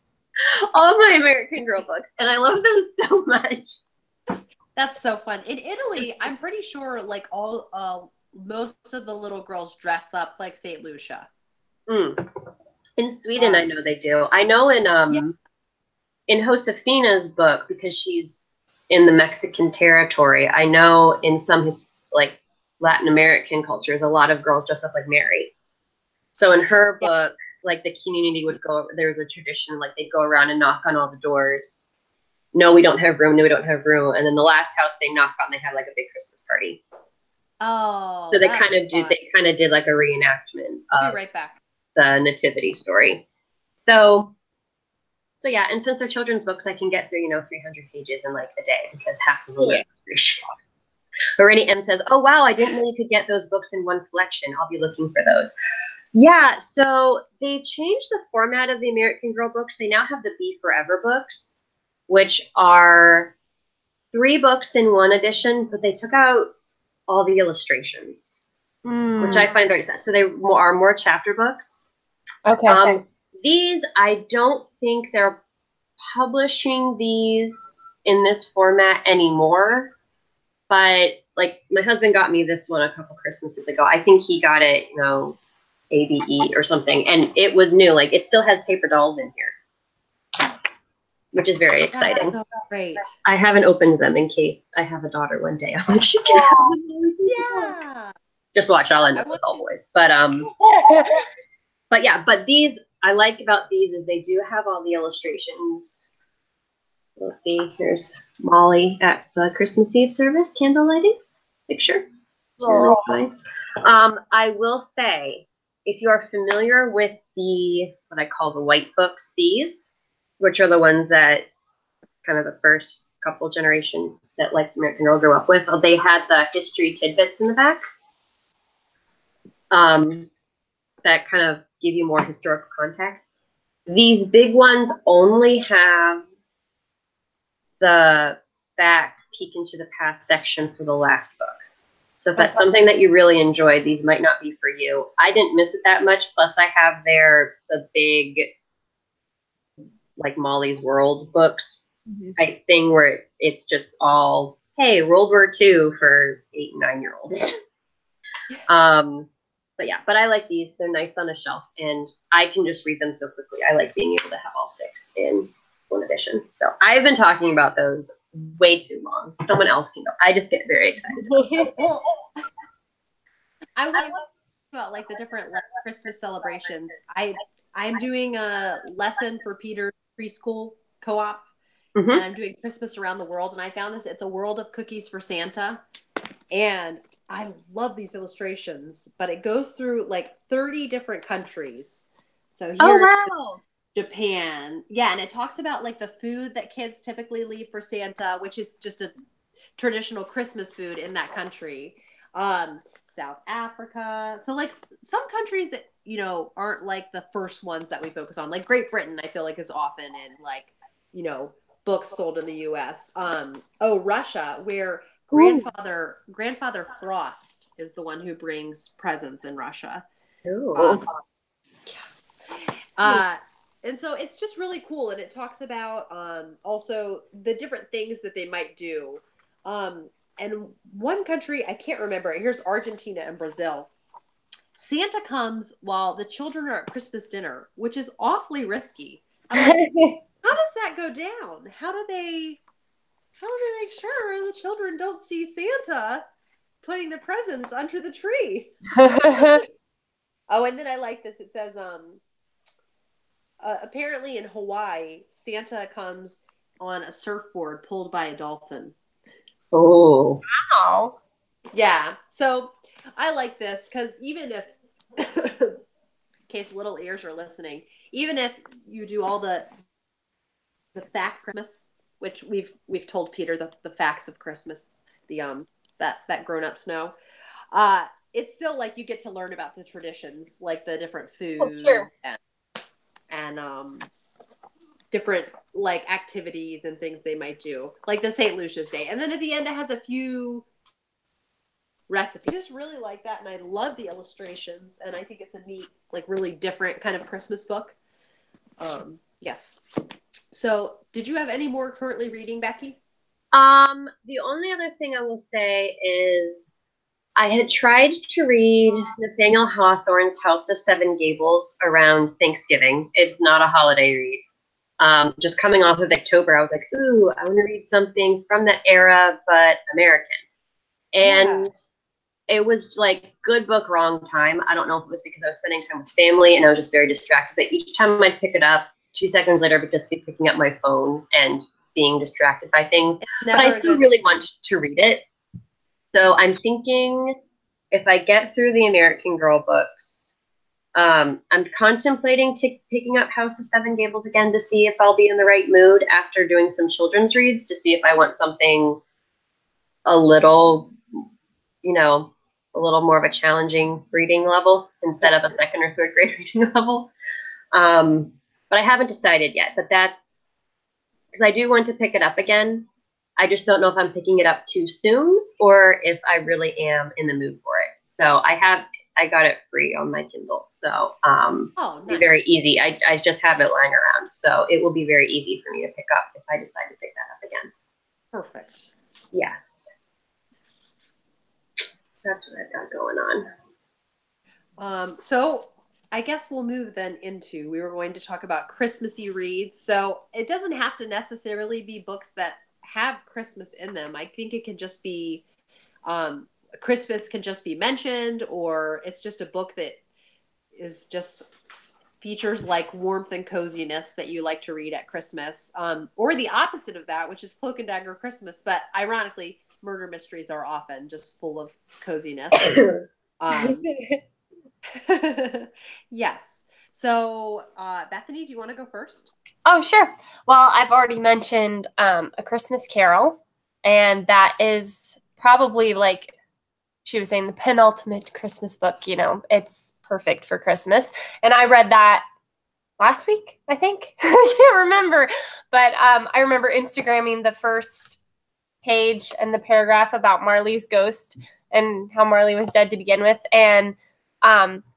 all my American Girl books, and I love them so much. That's so fun. In Italy, I'm pretty sure like most of the little girls dress up like St. Lucia. In Sweden, I know they do. I know in Josefina's book, because she's in the Mexican territory, I know in some like Latin American cultures, a lot of girls dress up like Mary. So in her book, like the community would go, there's a tradition, like they'd go around and knock on all the doors. No, we don't have room. No, we don't have room. And then the last house they knock on, they have like a big Christmas party. Oh, so they kind of did like a reenactment. I'll be right back. The nativity story. So yeah, and since they're children's books, I can get through 300 pages in like a day because half of them are illustration. Already M says, "Oh wow, I didn't know you could get those books in one collection. I'll be looking for those." Yeah, so they changed the format of the American Girl books. They now have the Be Forever books, which are 3 books in one edition, but they took out all the illustrations, which I find very sad. So they are more chapter books. Okay. These, I don't think they're publishing these in this format anymore, but like my husband got me this one a couple Christmases ago. I think he got it, ABE or something, and it was new. Like it still has paper dolls in here, which is very exciting. That's so great. I haven't opened them in case I have a daughter one day. I'm like, she can have them. Just watch, I'll end up with all boys. But these, I like about these is they do have all the illustrations. We'll see. Here's Molly at the Christmas Eve service, candle lighting picture. It's really fine. I will say, if you are familiar with what I call the white books, these, which are the ones that kind of the first couple generation that like American Girl grew up with, they had the history tidbits in the back. That kind of give you more historical context. These big ones only have the back peek into the past section for the last book. So if that's something that you really enjoyed, these might not be for you. I didn't miss it that much. Plus I have the big, like Molly's World books type thing where it's just all, hey, World War II for 8 and 9-year-olds. But I like these. They're nice on a shelf, and I can just read them so quickly. I like being able to have all 6 in one edition. So I've been talking about those way too long. Someone else can go. I just get very excited. Well, I want to talk about like the different Christmas celebrations. I'm doing a lesson for Peter's preschool co-op, and I'm doing Christmas around the world. And I found this. It's a world of cookies for Santa, and I love these illustrations, but it goes through like 30 different countries. So here Japan. Yeah, and it talks about like the food that kids typically leave for Santa, which is just a traditional Christmas food in that country. South Africa. So like some countries that, aren't like the first ones that we focus on. Like Great Britain, I feel like is often in like, books sold in the US. Russia, where Grandfather Frost is the one who brings presents in Russia. And so it's just really cool. And it talks about also the different things that they might do. And one country, I can't remember, here's Argentina and Brazil. Santa comes while the children are at Christmas dinner, which is awfully risky. I'm like, how does that go down? How do they make sure the children don't see Santa putting the presents under the tree? Oh, and then I like this. It says, apparently in Hawaii, Santa comes on a surfboard pulled by a dolphin. Oh. Wow. Yeah. So I like this because even if, in case little ears are listening, even if you do all the facts of Christmas, which we've told Peter the facts of Christmas, that grown-ups know, it's still like you get to learn about the traditions, like the different foods and different like activities and things they might do, like the St. Lucia's Day. And then at the end, it has a few recipes. I just really like that. And I love the illustrations. And I think it's a neat, like really different kind of Christmas book. Yes. So did you have any more currently reading, Becky? The only other thing I will say is I had tried to read Nathaniel Hawthorne's House of Seven Gables around Thanksgiving. It's not a holiday read. Just coming off of October, I was like, ooh, I want to read something from that era, but American. And it was like good book, wrong time. I don't know if it was because I was spending time with family and I was just very distracted. But each time I'd pick it up, 2 seconds later, I would just be picking up my phone and being distracted by things. But I still really want to read it. So I'm thinking if I get through the American Girl books, I'm contemplating picking up House of Seven Gables again to see if I'll be in the right mood after doing some children's reads to see if I want something a little, a little more of a challenging reading level instead of a second or third grade reading level. But I haven't decided yet, but that's because I do want to pick it up again. I just don't know if I'm picking it up too soon or if I really am in the mood for it. So I got it free on my Kindle. So nice. Be very easy. I just have it lying around. So it will be very easy for me to pick up if I decide to pick that up again. Perfect. Yes. That's what I've got going on. So I guess we'll move then into, we were going to talk about Christmassy reads. So it doesn't have to necessarily be books that have Christmas in them. I think it can just be, Christmas can just be mentioned, or it's just a book that is just features like warmth and coziness that you like to read at Christmas. Or the opposite of that, which is Cloak and Dagger Christmas. But ironically, murder mysteries are often just full of coziness. Yes. So, Bethany, do you want to go first? Oh, sure. Well, I've already mentioned A Christmas Carol, and that is probably, like she was saying, the penultimate Christmas book. It's perfect for Christmas. And I read that last week, I think. I can't remember. But I remember Instagramming the first page and the paragraph about Marley's ghost and how Marley was dead to begin with. And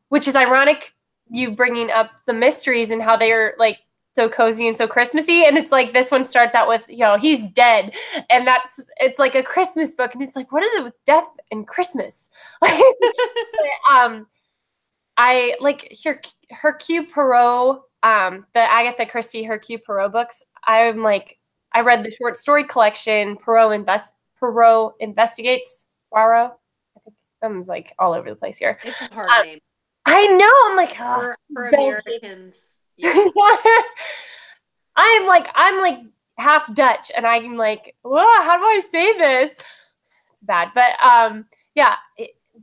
which is ironic, you bringing up the mysteries and how they're like so cozy and so Christmassy. And it's like, this one starts out with, he's dead. And it's like a Christmas book. And it's like, what is it with death and Christmas? I like Hercule Poirot, the Agatha Christie Hercule Poirot books. I read the short story collection, Poirot Investigates Poirot. I think I'm like all over the place here. It's a hard name. I know. I'm like, for Americans. Yes. I'm like half Dutch, and I'm like, whoa, how do I say this? It's bad, but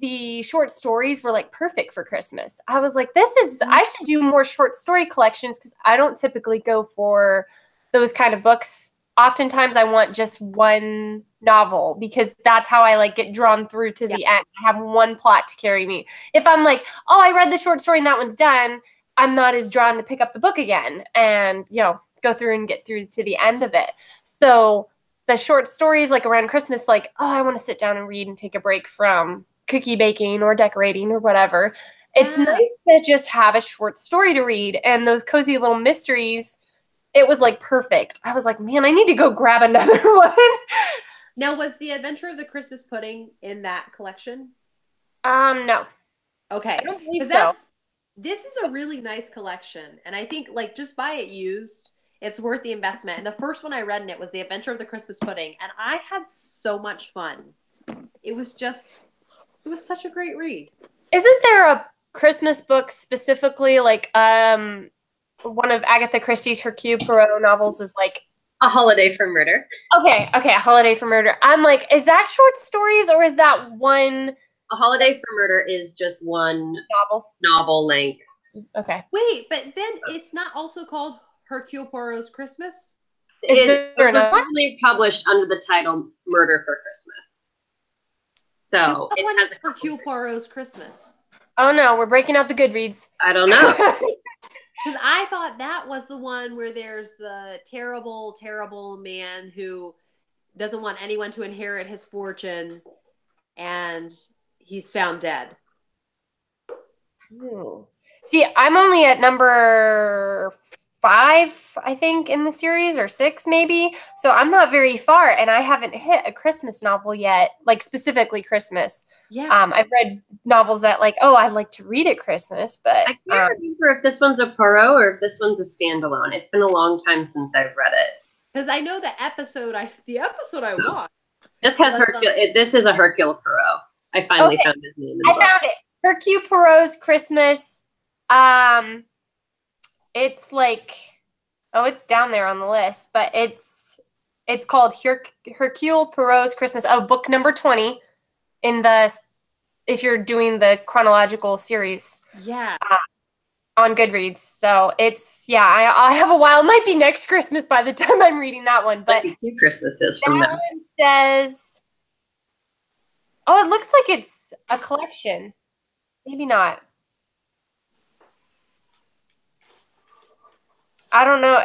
the short stories were like perfect for Christmas. I was like, I should do more short story collections because I don't typically go for those kind of books. Oftentimes I want just one novel because that's how I like get drawn through to the end. I have one plot to carry me. If I'm like, oh, I read the short story and that one's done, I'm not as drawn to pick up the book again and, go through and get through to the end of it. So the short stories like around Christmas, like, oh, I want to sit down and read and take a break from cookie baking or decorating or whatever. It's nice to just have a short story to read, and those cozy little mysteries, it was like perfect. I was like, man, I need to go grab another one. Now, was The Adventure of the Christmas Pudding in that collection? No. Okay. I don't believe so. This is a really nice collection, and I think like just buy it used. It's worth the investment. And the first one I read in it was The Adventure of the Christmas Pudding, and I had so much fun. It was such a great read. Isn't there a Christmas book specifically like one of Agatha Christie's Hercule Poirot novels is like A Holiday for Murder? Okay, A Holiday for Murder. I'm like, is that short stories or is that one? A Holiday for Murder is just one novel length. Okay. Wait, but then it's not also called Hercule Poirot's Christmas? It was originally published under the title Murder for Christmas. So what one is Hercule Poirot's Christmas? Oh no, we're breaking out the Goodreads. I don't know. Because I thought that was the one where there's the terrible, terrible man who doesn't want anyone to inherit his fortune, and he's found dead. See, I'm only at number 5, I think, in the series, or 6 maybe. So I'm not very far, and I haven't hit a Christmas novel yet, like specifically Christmas. Yeah. I've read novels that like, oh, I'd like to read at Christmas, but I can't remember if this one's a Poirot or if this one's a standalone. It's been a long time since I've read it. Because I know the episode I watched. This has this is a Hercule Poirot. I finally found his name in the book. I found it. Hercule Poirot's Christmas. It's like, oh, it's down there on the list, but it's called Hercule Poirot's Christmas. Oh, book number 20 in the, if you're doing the chronological series. Yeah. On Goodreads. So it's, yeah, I have a while. It might be next Christmas by the time I'm reading that one. But few Christmases from that now. one says, oh, it looks like it's a collection. Maybe not. I don't know.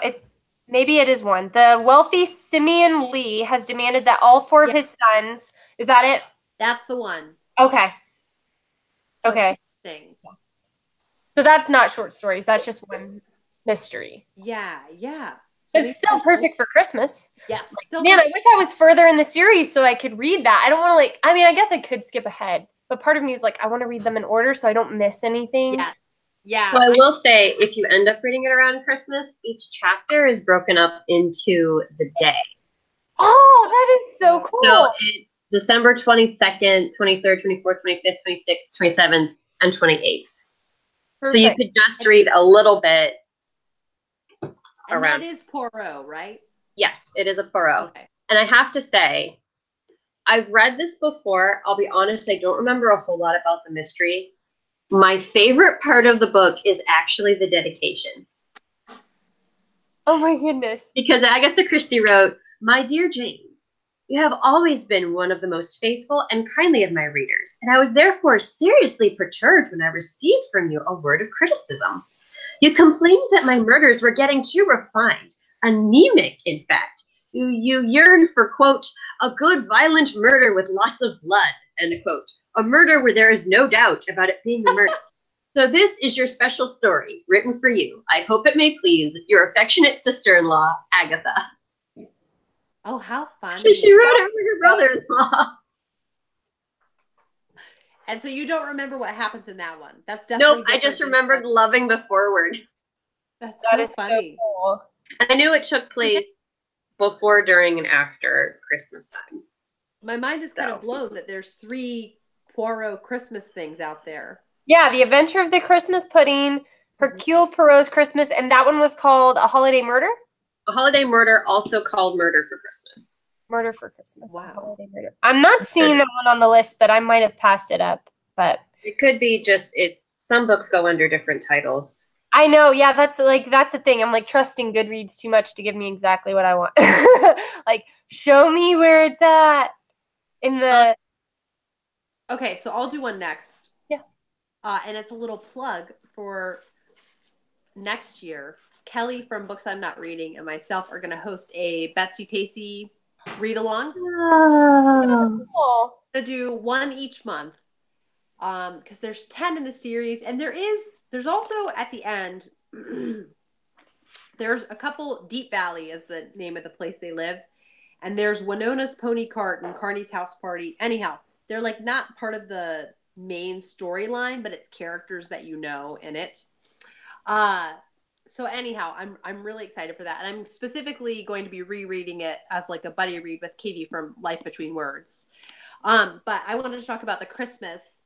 Maybe it is one. The wealthy Simeon Lee has demanded that all 4 of his sons. Is that it? That's the one. Okay. So okay. So that's not short stories. That's just one mystery. Yeah. So it's still perfect for Christmas. Yes. Man, I wish I was further in the series so I could read that. I don't want to I guess I could skip ahead, but part of me is like, I want to read them in order so I don't miss anything. Yeah. Yeah. So I will say, if you end up reading it around Christmas, each chapter is broken up into the day. Oh, that is so cool. So it's December 22nd, 23rd, 24th, 25th, 26th, 27th, and 28th. Perfect. So you could just read a little bit. And that is Poirot, right? Yes, it is a Poirot. Okay. And I have to say, I've read this before. I'll be honest, I don't remember a whole lot about the mystery. My favorite part of the book is actually the dedication. Oh my goodness. Because Agatha Christie wrote, "My dear James, you have always been one of the most faithful and kindly of my readers, and I was therefore seriously perturbed when I received from you a word of criticism. You complained that my murders were getting too refined, anemic, in fact. You yearned for, quote, a good violent murder with lots of blood, end quote. A murder where there is no doubt about it being a murder. So this is your special story, written for you. I hope it may please your affectionate sister-in-law, Agatha." Oh, how funny. She wrote it for your brother-in-law. And so you don't remember what happens in that one. That's definitely. Nope, I just remembered loving the foreword. That's so funny. So cool. I knew it took place before, during, and after Christmas time. My mind is kind of blown that there's 3 Poirot Christmas things out there. Yeah, The Adventure of the Christmas Pudding, Hercule Poirot's Christmas, and that one was called A Holiday Murder? A Holiday Murder, also called Murder for Christmas. Murder for Christmas. Wow. Murder. I'm not seeing that one on the list, but I might have passed it up. But it could be just, some books go under different titles. I know, yeah, that's the thing. I'm like trusting Goodreads too much to give me exactly what I want. Like, show me where it's at in the. Okay, so I'll do one next. Yeah. And it's a little plug for next year. Kelly from Books I'm Not Reading and myself are going to host a Betsy Tacy read along. Oh, cool. To do one each month. Because there's 10 in the series, and there's also at the end there's a couple. Deep Valley is the name of the place they live, and there's Winona's Pony Cart and Carney's House Party. Anyhow, they're like not part of the main storyline, but it's characters that you know in it. So anyhow, I'm really excited for that, and I'm specifically going to be rereading it as like a buddy read with Katie from Life Between Words. But I wanted to talk about the Christmas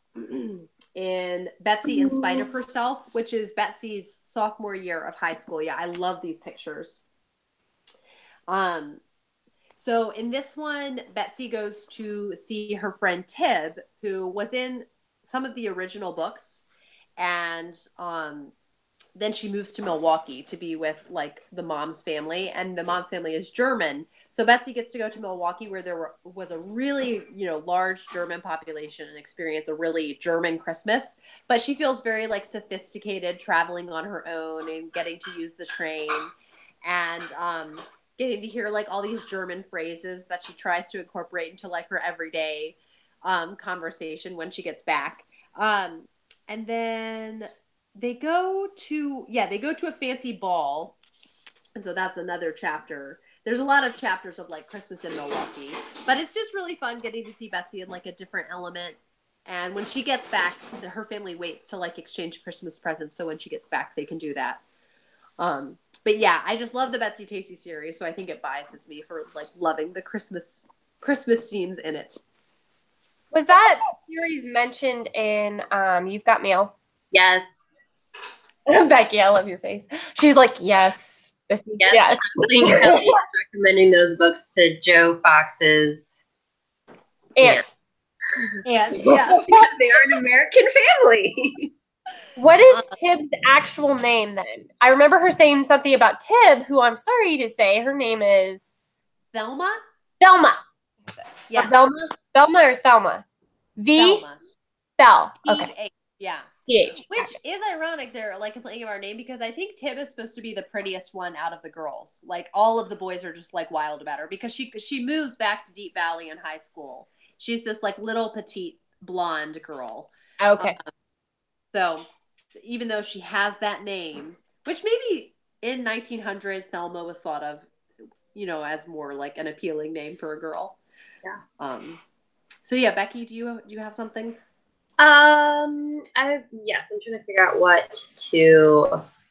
in Betsy in Spite of Herself, which is Betsy's sophomore year of high school. Yeah, I love these pictures. So in this one, Betsy goes to see her friend Tib, who was in some of the original books, and then she moves to Milwaukee to be with like the mom's family, and the mom's family is German. So Betsy gets to go to Milwaukee where there was a really, large German population and experience a really German Christmas. But she feels very like sophisticated traveling on her own and getting to use the train and getting to hear like all these German phrases that she tries to incorporate into like her everyday conversation when she gets back. And then they go to a fancy ball And so that's another chapter. There's a lot of chapters of like Christmas in Milwaukee, but it's just really fun getting to see Betsy in like a different element. And when she gets back, her family waits to like exchange Christmas presents. So when she gets back, they can do that. But yeah, I just love the Betsy Tacy series. So I think it biases me for like loving the Christmas scenes in it. Was that series mentioned in You've Got Mail? Yes. Becky, I love your face. She's like, yes. Yes. Kelly is recommending those books to Joe Fox's aunt. Yes. Because they are an American family. What is Tib's actual name then? I remember her saying something about Tib, who I'm sorry to say, her name is Thelma. Thelma. Yes. Thelma or Thelma? Thelma. Thel. Okay. Yeah. TH. Which is ironic they're like complaining of our name because I think Tib is supposed to be the prettiest one out of the girls. Like all of the boys are just like wild about her because she moves back to Deep Valley in high school. She's this like little petite blonde girl. Okay. So even though she has that name, which maybe in 1900 Thelma was thought of, you know, as more like an appealing name for a girl. Yeah. So yeah, Becky, do you have something? Yes, I'm trying to figure out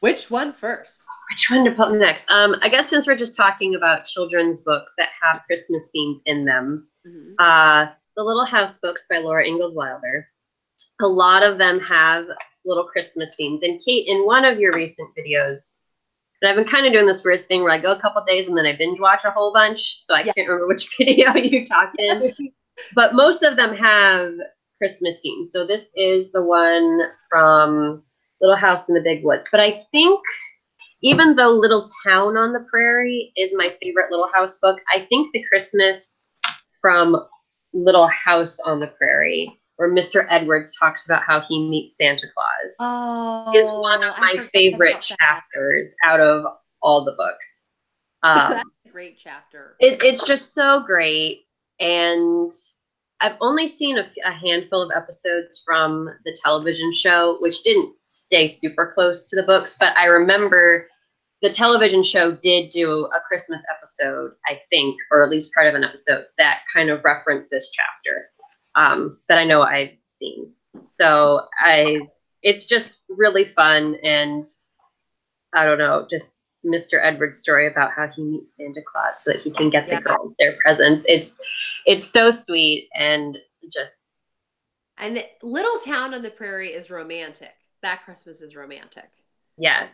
which one first? Which one to put next? I guess since we're just talking about children's books that have Christmas scenes in them, the Little House books by Laura Ingalls Wilder, a lot of them have little Christmas scenes. And Kate, in one of your recent videos, and I've been kind of doing this weird thing where I go a couple days and then I binge watch a whole bunch, so I can't remember which video you talked in. But most of them have Christmas scenes. So this is the one from Little House in the Big Woods. But I think even though Little Town on the Prairie is my favorite Little House book, I think the Christmas from Little House on the Prairie, where Mr. Edwards talks about how he meets Santa Claus, is one of my favorite chapters out of all the books. That's a great chapter. It's just so great. And I've only seen a handful of episodes from the television show, which didn't stay super close to the books, but I remember the television show did do a Christmas episode, I think, or at least part of an episode that kind of referenced this chapter that I know I've seen. So it's just really fun, and I don't know, just Mr. Edwards' story about how he meets Santa Claus so that he can get the girls their presents. It's so sweet and just. And Little Town on the Prairie is romantic. That Christmas is romantic. Yes.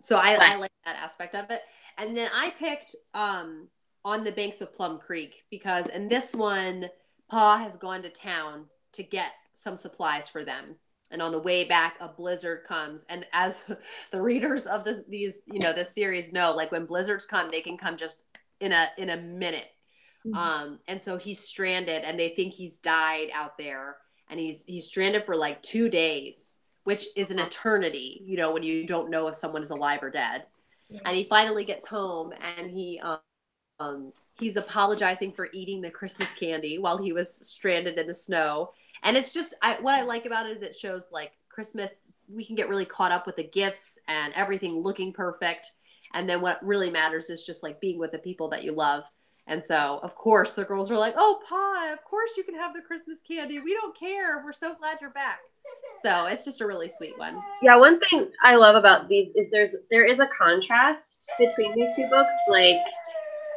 So I like that aspect of it. And then I picked On the Banks of Plum Creek because in this one, Pa has gone to town to get some supplies for them. And on the way back, a blizzard comes. And as the readers of this series know, like when blizzards come, they can come just in a minute. And so he's stranded, and they think he's died out there, and he's stranded for like 2 days, which is an eternity, you know, when you don't know if someone is alive or dead. And he finally gets home, and he's apologizing for eating the Christmas candy while he was stranded in the snow. And it's just, what I like about it is it shows like Christmas, we can get really caught up with the gifts and everything looking perfect. And then what really matters is just like being with the people that you love. And so, of course, the girls are like, oh, Pa, of course you can have the Christmas candy. We don't care. We're so glad you're back. So it's just a really sweet one. Yeah, one thing I love about these is there is a contrast between these two books. Like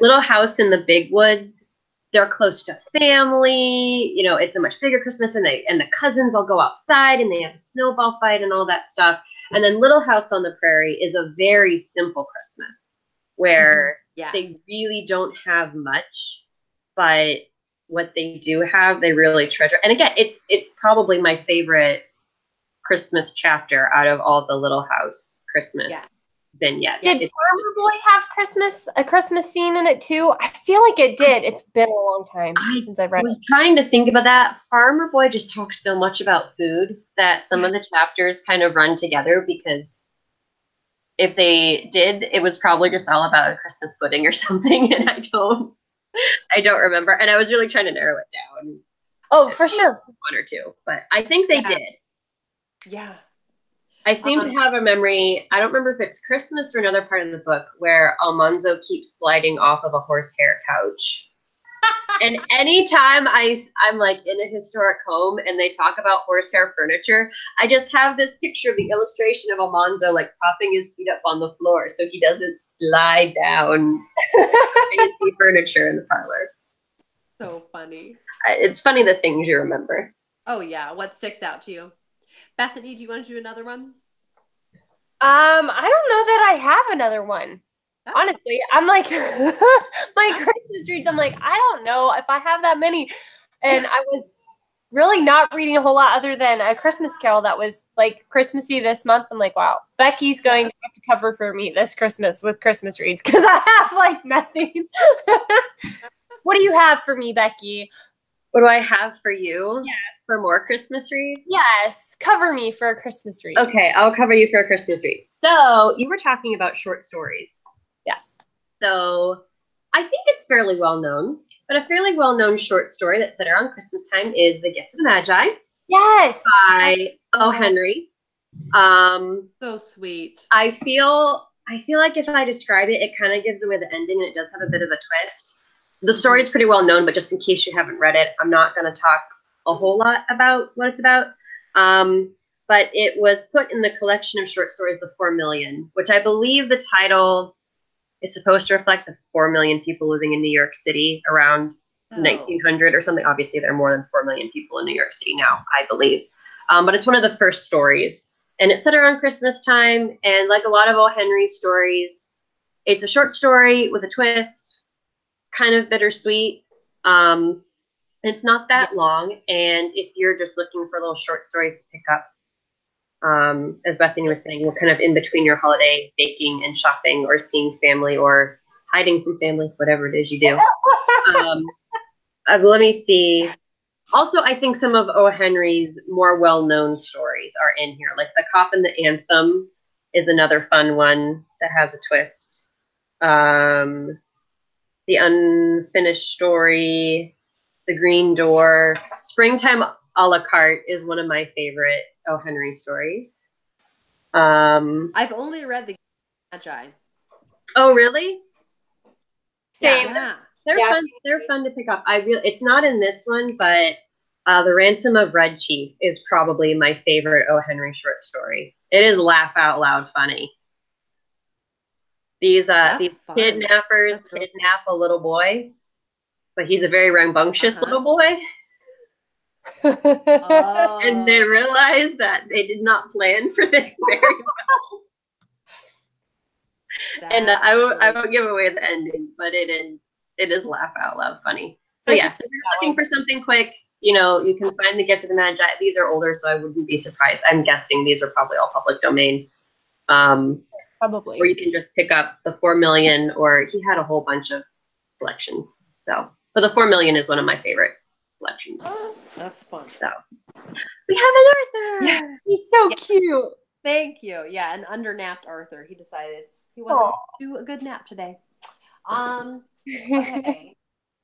Little House in the Big Woods, they're close to family. You know, it's a much bigger Christmas, and the cousins all go outside and they have a snowball fight and all that stuff. And then Little House on the Prairie is a very simple Christmas where they really don't have much, but what they do have, they really treasure. And again, it's probably my favorite Christmas chapter out of all the Little House Christmas vignettes. Did Farmer Boy have a Christmas scene in it too? I feel like it did. It's been a long time since I've read it. I was trying to think about that. Farmer Boy just talks so much about food that some of the chapters kind of run together, because if they did, it was probably just all about a Christmas pudding or something, and I don't remember. And I was really trying to narrow it down. Oh, for sure. One or two, but I think they did. Yeah. I seem to have a memory. I don't remember if it's Christmas or another part of the book where Almanzo keeps sliding off of a horsehair couch. And anytime I'm like in a historic home and they talk about horsehair furniture, I just have this picture of the illustration of Almanzo like propping his feet up on the floor so he doesn't slide down fancy furniture in the parlor. So funny. It's funny the things you remember. Oh yeah, what sticks out to you? Bethany, do you want to do another one? I don't know that I have another one. That's Honestly, I'm like my Christmas reads. I'm like, I don't know if I have that many. And I was really not reading a whole lot other than A Christmas Carol that was like Christmassy this month. I'm like, wow, Becky's going to have to cover for me this Christmas with Christmas reads because I have like nothing. What do you have for me, Becky? What do I have for you? Yes. For more Christmas reads? Yes. Cover me for a Christmas read. Okay, I'll cover you for a Christmas read. So you were talking about short stories. Yes. So I think it's fairly well known, but a fairly well known short story that's set around Christmas time is The Gift of the Magi. Yes. By O. Henry. so sweet. I feel like if I describe it, it kind of gives away the ending and it does have a bit of a twist. The story is pretty well known, but just in case you haven't read it, I'm not going to talk a whole lot about what it's about. But it was put in the collection of short stories, The 4 Million, which I believe the title is supposed to reflect the 4 million people living in New York City around 1900 or something. Obviously, there are more than 4 million people in New York City now, I believe. But it's one of the first stories. And it's set around Christmas time. And like a lot of O. Henry's stories, it's a short story with a twist, kind of bittersweet. It's not that long. And if you're just looking for little short stories to pick up, as Bethany was saying, we're kind of in between your holiday baking and shopping or seeing family or hiding from family, whatever it is you do. Let me see. Also, I think some of O. Henry's more well-known stories are in here. Like The Cop and the Anthem is another fun one that has a twist. The Unfinished Story, The Green Door. Springtime a la carte is one of my favorite O. Henry stories. I've only read The Magi. Oh, really? Same. Yeah. They're fun. They're fun to pick up. It's not in this one, but The Ransom of Red Chief is probably my favorite O. Henry short story. It is laugh out loud funny. These kidnappers kidnap a little boy, but he's a very rambunctious little boy. And they realize that they did not plan for this very well. And I won't give away the ending, but it is laugh out loud funny. So yeah, so if you're looking for something quick, you can find The Gift of the Magi. These are older, so I wouldn't be surprised. I'm guessing these are probably all public domain. Probably. Or you can just pick up The 4 Million, or he had a whole bunch of collections. So, but The 4 Million is one of my favorite collections. Oh, that's fun. So we have an Arthur. Yeah, he's so cute. Thank you. Yeah, an undernapped Arthur. He decided he wasn't do a good nap today. Okay.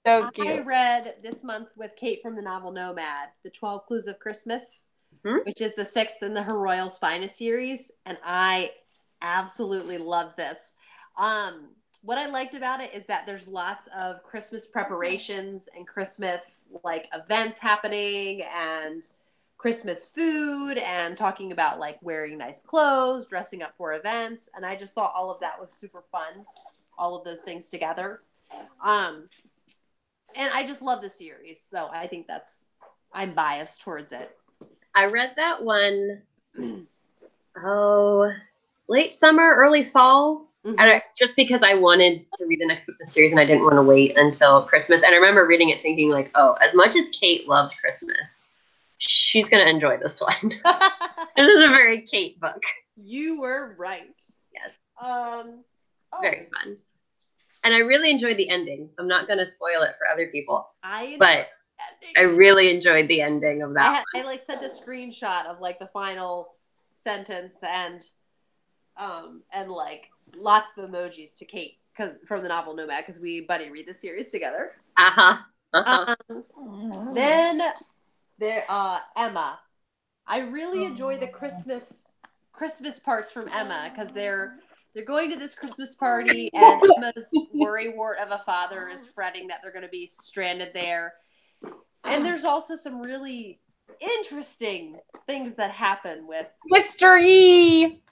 So cute. I read this month with Kate from the novel Nomad, The 12 Clues of Christmas, which is the 6th in the Her Royals Finest series, and I absolutely love this. What I liked about it is that there's lots of Christmas preparations and Christmas like events happening and Christmas food and talking about like wearing nice clothes, dressing up for events. And I just thought all of that was super fun. All of those things together. And I just love the series. So I think I'm biased towards it. I read that one, late summer, early fall. And just because I wanted to read the next book in the series and I didn't want to wait until Christmas. And I remember reading it thinking like, as much as Kate loves Christmas, she's going to enjoy this one. This is a very Kate book. You were right. Yes. Very fun. And I really enjoyed the ending. I'm not going to spoil it for other people. I really enjoyed the ending of that one. I sent a screenshot of like the final sentence and like lots of emojis to Kate from the novel Nomad because we buddy read the series together. Then there Emma. I really enjoy the Christmas Christmas parts from Emma, because they're going to this Christmas party, and Emma's worrywart of a father is fretting that they're going to be stranded there. And there's also some really interesting things that happen with mystery.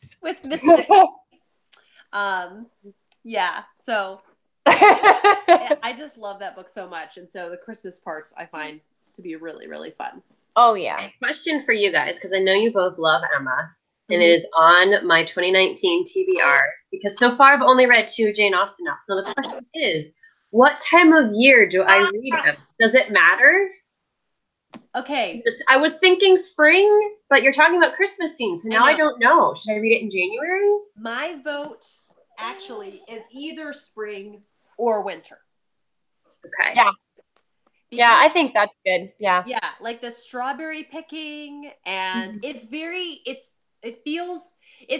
Yeah. So I just love that book so much, and so the Christmas parts I find to be really, really fun. Oh yeah. A question for you guys, because I know you both love Emma, and it is on my 2019 TBR, because so far I've only read 2 Jane Austen novels. So the question is, what time of year do I read them? Does it matter? Okay. I was thinking spring, but you're talking about Christmas scenes, so now I don't know. Should I read it in January? My vote actually is either spring or winter. Okay. Yeah. Yeah, I think that's good. Yeah. Yeah, like the strawberry picking, and it's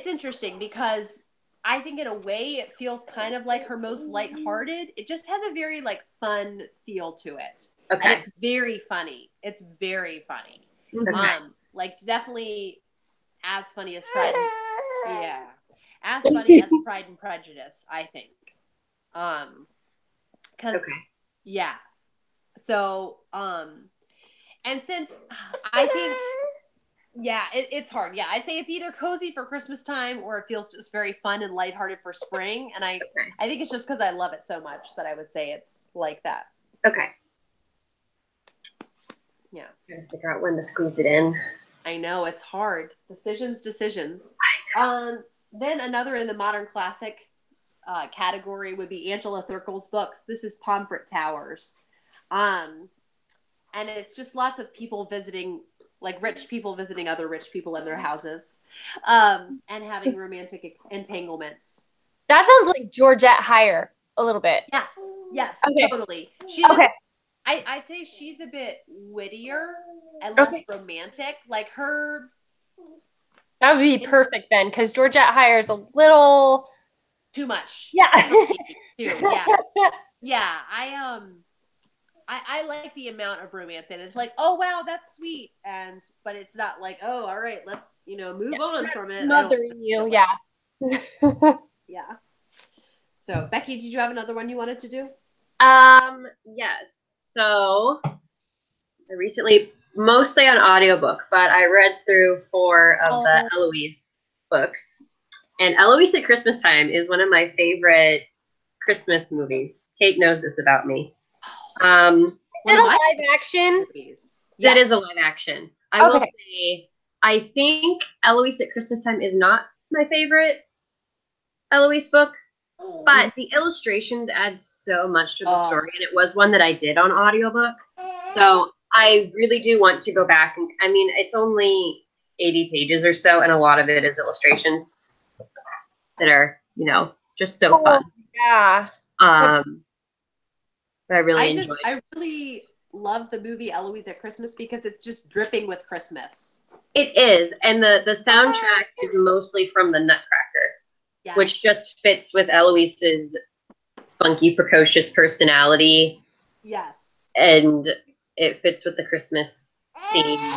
interesting because I think in a way it feels kind of like her most lighthearted. It just has a very like fun feel to it. Okay. And it's very funny. It's very funny. Okay. Like definitely as funny as Pride. As funny as Pride and Prejudice, I think. Because yeah. So, and since I think, it's hard. Yeah, I'd say it's either cozy for Christmas time or it feels just very fun and lighthearted for spring. And I think it's just because I love it so much that I would say it's like that. Okay. Yeah. Trying to figure out when to squeeze it in. I know, it's hard. Decisions. Then another in the modern classic category would be Angela Thirkell's books. This is Pomfret Towers. And it's just lots of people visiting, like rich people visiting other rich people in their houses, and having romantic entanglements. That sounds like Georgette Heyer a little bit. Yes, okay. Totally. I'd say she's a bit wittier and less romantic. Like her. That would be perfect then, because Georgette Heyer is a little too much. Yeah. Yeah. I like the amount of romance in it. It's like, oh wow, that's sweet, but it's not like, oh, all right, let's move on from it. Mothering you, yeah. Yeah. So, Becky, did you have another one you wanted to do? Yes. So I recently, mostly on audiobook, but I read through 4 of the Eloise books. And Eloise at Christmas Time is one of my favorite Christmas movies. Kate knows this about me. Is it a live action? That is a live action. I will say, I think Eloise at Christmas Time is not my favorite Eloise book, but the illustrations add so much to the story, and it was one that I did on audiobook. So I really do want to go back. And I mean, it's only 80 pages or so, and a lot of it is illustrations that are, just so fun. Yeah. But I really enjoyed it. I really love the movie Eloise at Christmas because it's just dripping with Christmas. It is. And the soundtrack is mostly from the Nutcracker, which just fits with Eloise's spunky, precocious personality. Yes. And it fits with the Christmas theme.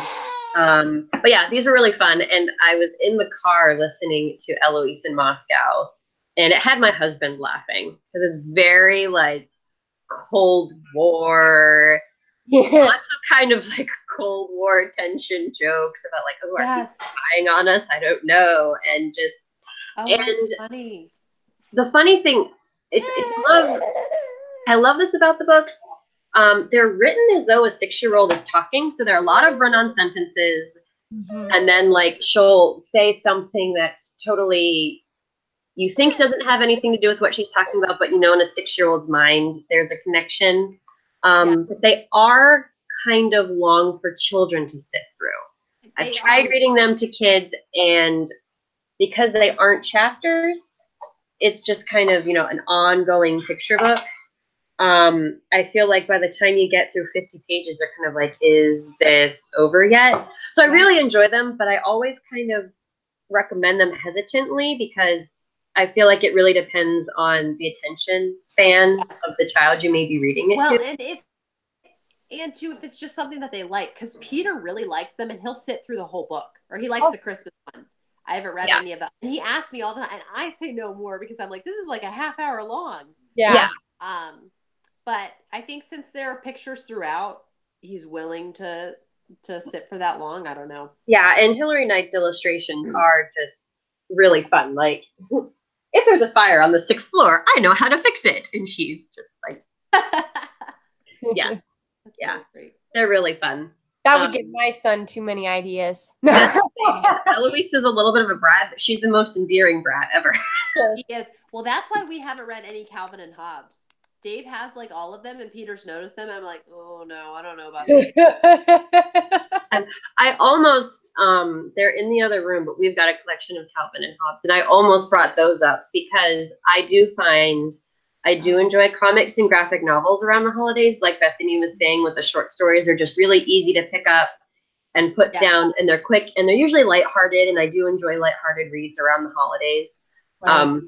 But yeah, these were really fun. And I was in the car listening to Eloise in Moscow, and it had my husband laughing because it's very like Cold War, lots of kind of like Cold War tension jokes about like, oh, are people spying on us? I don't know. And just, that's funny. The funny thing, I love this about the books. They're written as though a 6-year-old is talking. So there are a lot of run-on sentences. And then like she'll say something that's totally, you think doesn't have anything to do with what she's talking about, but in a 6-year-old's mind, there's a connection. But they are kind of long for children to sit through. I've tried reading them to kids, and because they aren't chapters, it's just kind of, an ongoing picture book. I feel like by the time you get through 50 pages, they're kind of like, is this over yet? So I really enjoy them, but I always kind of recommend them hesitantly because I feel like it really depends on the attention span of the child you may be reading it to. And too, if it's just something that they like, because Peter really likes them and he'll sit through the whole book, or he likes the Christmas one. I haven't read any of them. And he asked me all the time, and I say no more because I'm like, this is like a half hour long. Yeah. But I think since there are pictures throughout, he's willing to sit for that long. I don't know. Yeah, and Hillary Knight's illustrations are just really fun. Like, if there's a fire on the 6th floor, I know how to fix it. And she's just like, yeah. So great. They're really fun. That would give my son too many ideas. Eloise is a little bit of a brat, but she's the most endearing brat ever. She is. Well, that's why we haven't read any Calvin and Hobbes. Dave has like all of them, and Peter's noticed them. I'm like, oh no, I don't know about that. I almost, they're in the other room, but we've got a collection of Calvin and Hobbes, and I almost brought those up because I do enjoy comics and graphic novels around the holidays. Like Bethany was saying, with the short stories, they're just really easy to pick up and put down, and they're quick, and they're usually lighthearted, and I do enjoy lighthearted reads around the holidays. Nice.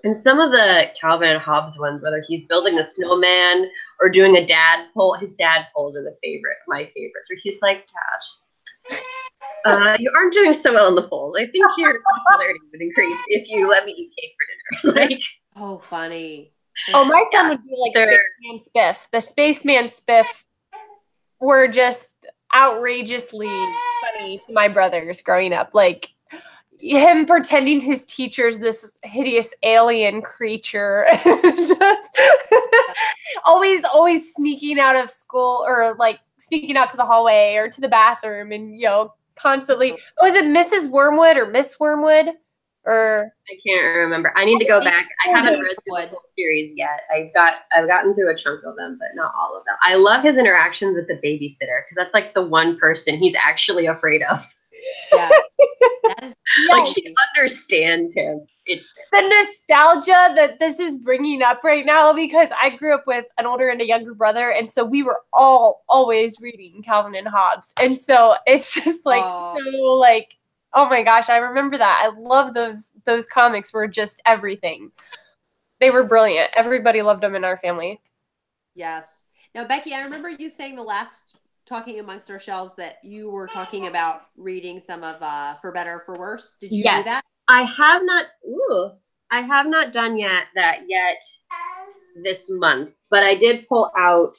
And some of the Calvin and Hobbes ones, whether he's building a snowman or doing a dad pull, his dad pulls are my favorites, where he's like, Dad, you aren't doing so well in the polls. I think your popularity would increase if you let me eat cake for dinner. Like, oh, funny. Oh, my son would be like Spaceman Spiff. The Spaceman Spiff were just outrageously funny to my brothers growing up. Like, him pretending his teacher's this hideous alien creature, just always sneaking out of school, or like sneaking out to the hallway or to the bathroom, and constantly. Was it Mrs. Wormwood or Miss Wormwood? Or I can't remember. I need to go back. I haven't read through the whole series yet. I've gotten through a chunk of them, but not all of them. I love his interactions with the babysitter, because that's like the one person he's actually afraid of. Yeah, that is like, she understands him. It's the nostalgia that this is bringing up right now, because I grew up with an older and a younger brother, and so we were all always reading Calvin and Hobbes, and so it's just like so like, oh my gosh, I remember that. I love those comics. Were just everything. They were brilliant. Everybody loved them in our family. Yes. Now, Becky, I remember you saying the last Talking Amongst Our Shelves that you were talking about reading some of For Better or For Worse. Did you do that? I have not. I have not done that yet this month, but I did pull out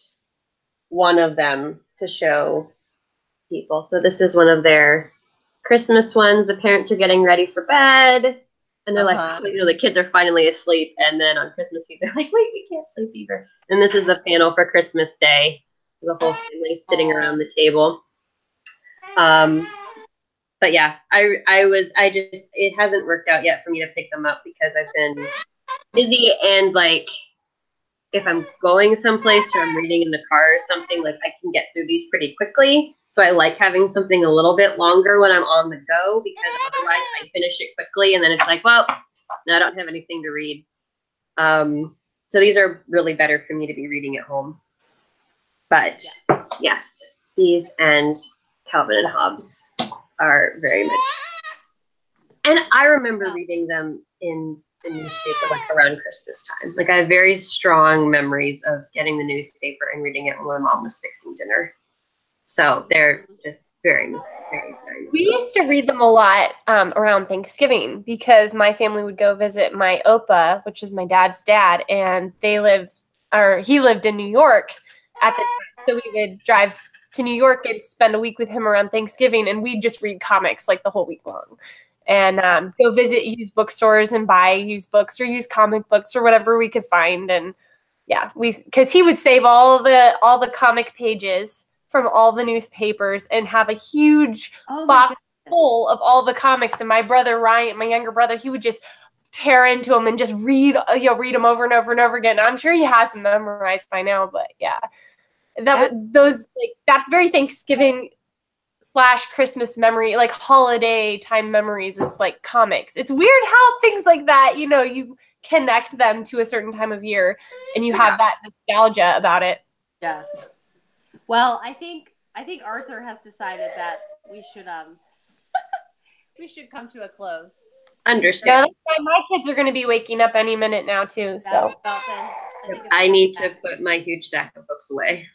one of them to show people. So this is one of their Christmas ones. The parents are getting ready for bed, and they're like, the kids are finally asleep. And then on Christmas Eve, they're like, wait, we can't sleep either. And this is the panel for Christmas Day. The whole family sitting around the table. But yeah, it hasn't worked out yet for me to pick them up because I've been busy, and like, if I'm going someplace or I'm reading in the car or something, like, I can get through these pretty quickly. So I like having something a little bit longer when I'm on the go, because otherwise I finish it quickly and then it's like, well, now I don't have anything to read. So these are really better for me to be reading at home. But yes, these and Calvin and Hobbes are very much. And I remember reading them in the newspaper, like around Christmas time. Like, I have very strong memories of getting the newspaper and reading it when my mom was fixing dinner. So they're just very, very, very. We used to read them a lot around Thanksgiving, because my family would go visit my Opa, which is my dad's dad, and he lived in New York at the time. So we would drive to New York and spend a week with him around Thanksgiving, and we'd just read comics like the whole week long, and go visit used bookstores and buy used books or used comic books or whatever we could find. And yeah, because he would save all the comic pages from all the newspapers and have a huge box full of all the comics. And my brother Ryan, my younger brother, he would just tear into them and just read them over and over and over again. I'm sure he has them memorized by now, but yeah. That's very Thanksgiving / Christmas memory, like holiday time memories, is like comics. It's weird how things like that, you connect them to a certain time of year and you have that nostalgia about it. Yes. Well, I think Arthur has decided that we should we should come to a close. Understand. My kids are going to be waking up any minute now too. So I need to put my huge stack of books away.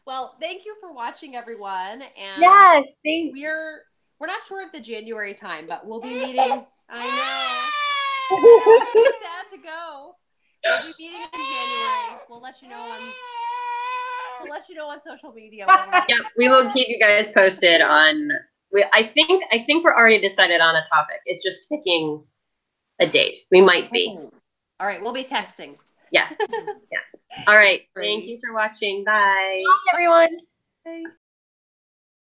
Well, thank you for watching, everyone. And yes, thanks. We're not sure of the January time, but we'll be meeting. I know. It's so sad to go. We'll be meeting in January. We'll let you know on social media. Yeah, we will keep you guys posted on. I think we're already decided on a topic. It's just picking a date. We might be. All right, we'll be texting. Yes. Yeah. All right. Thank you for watching. Bye. Bye, everyone. Bye.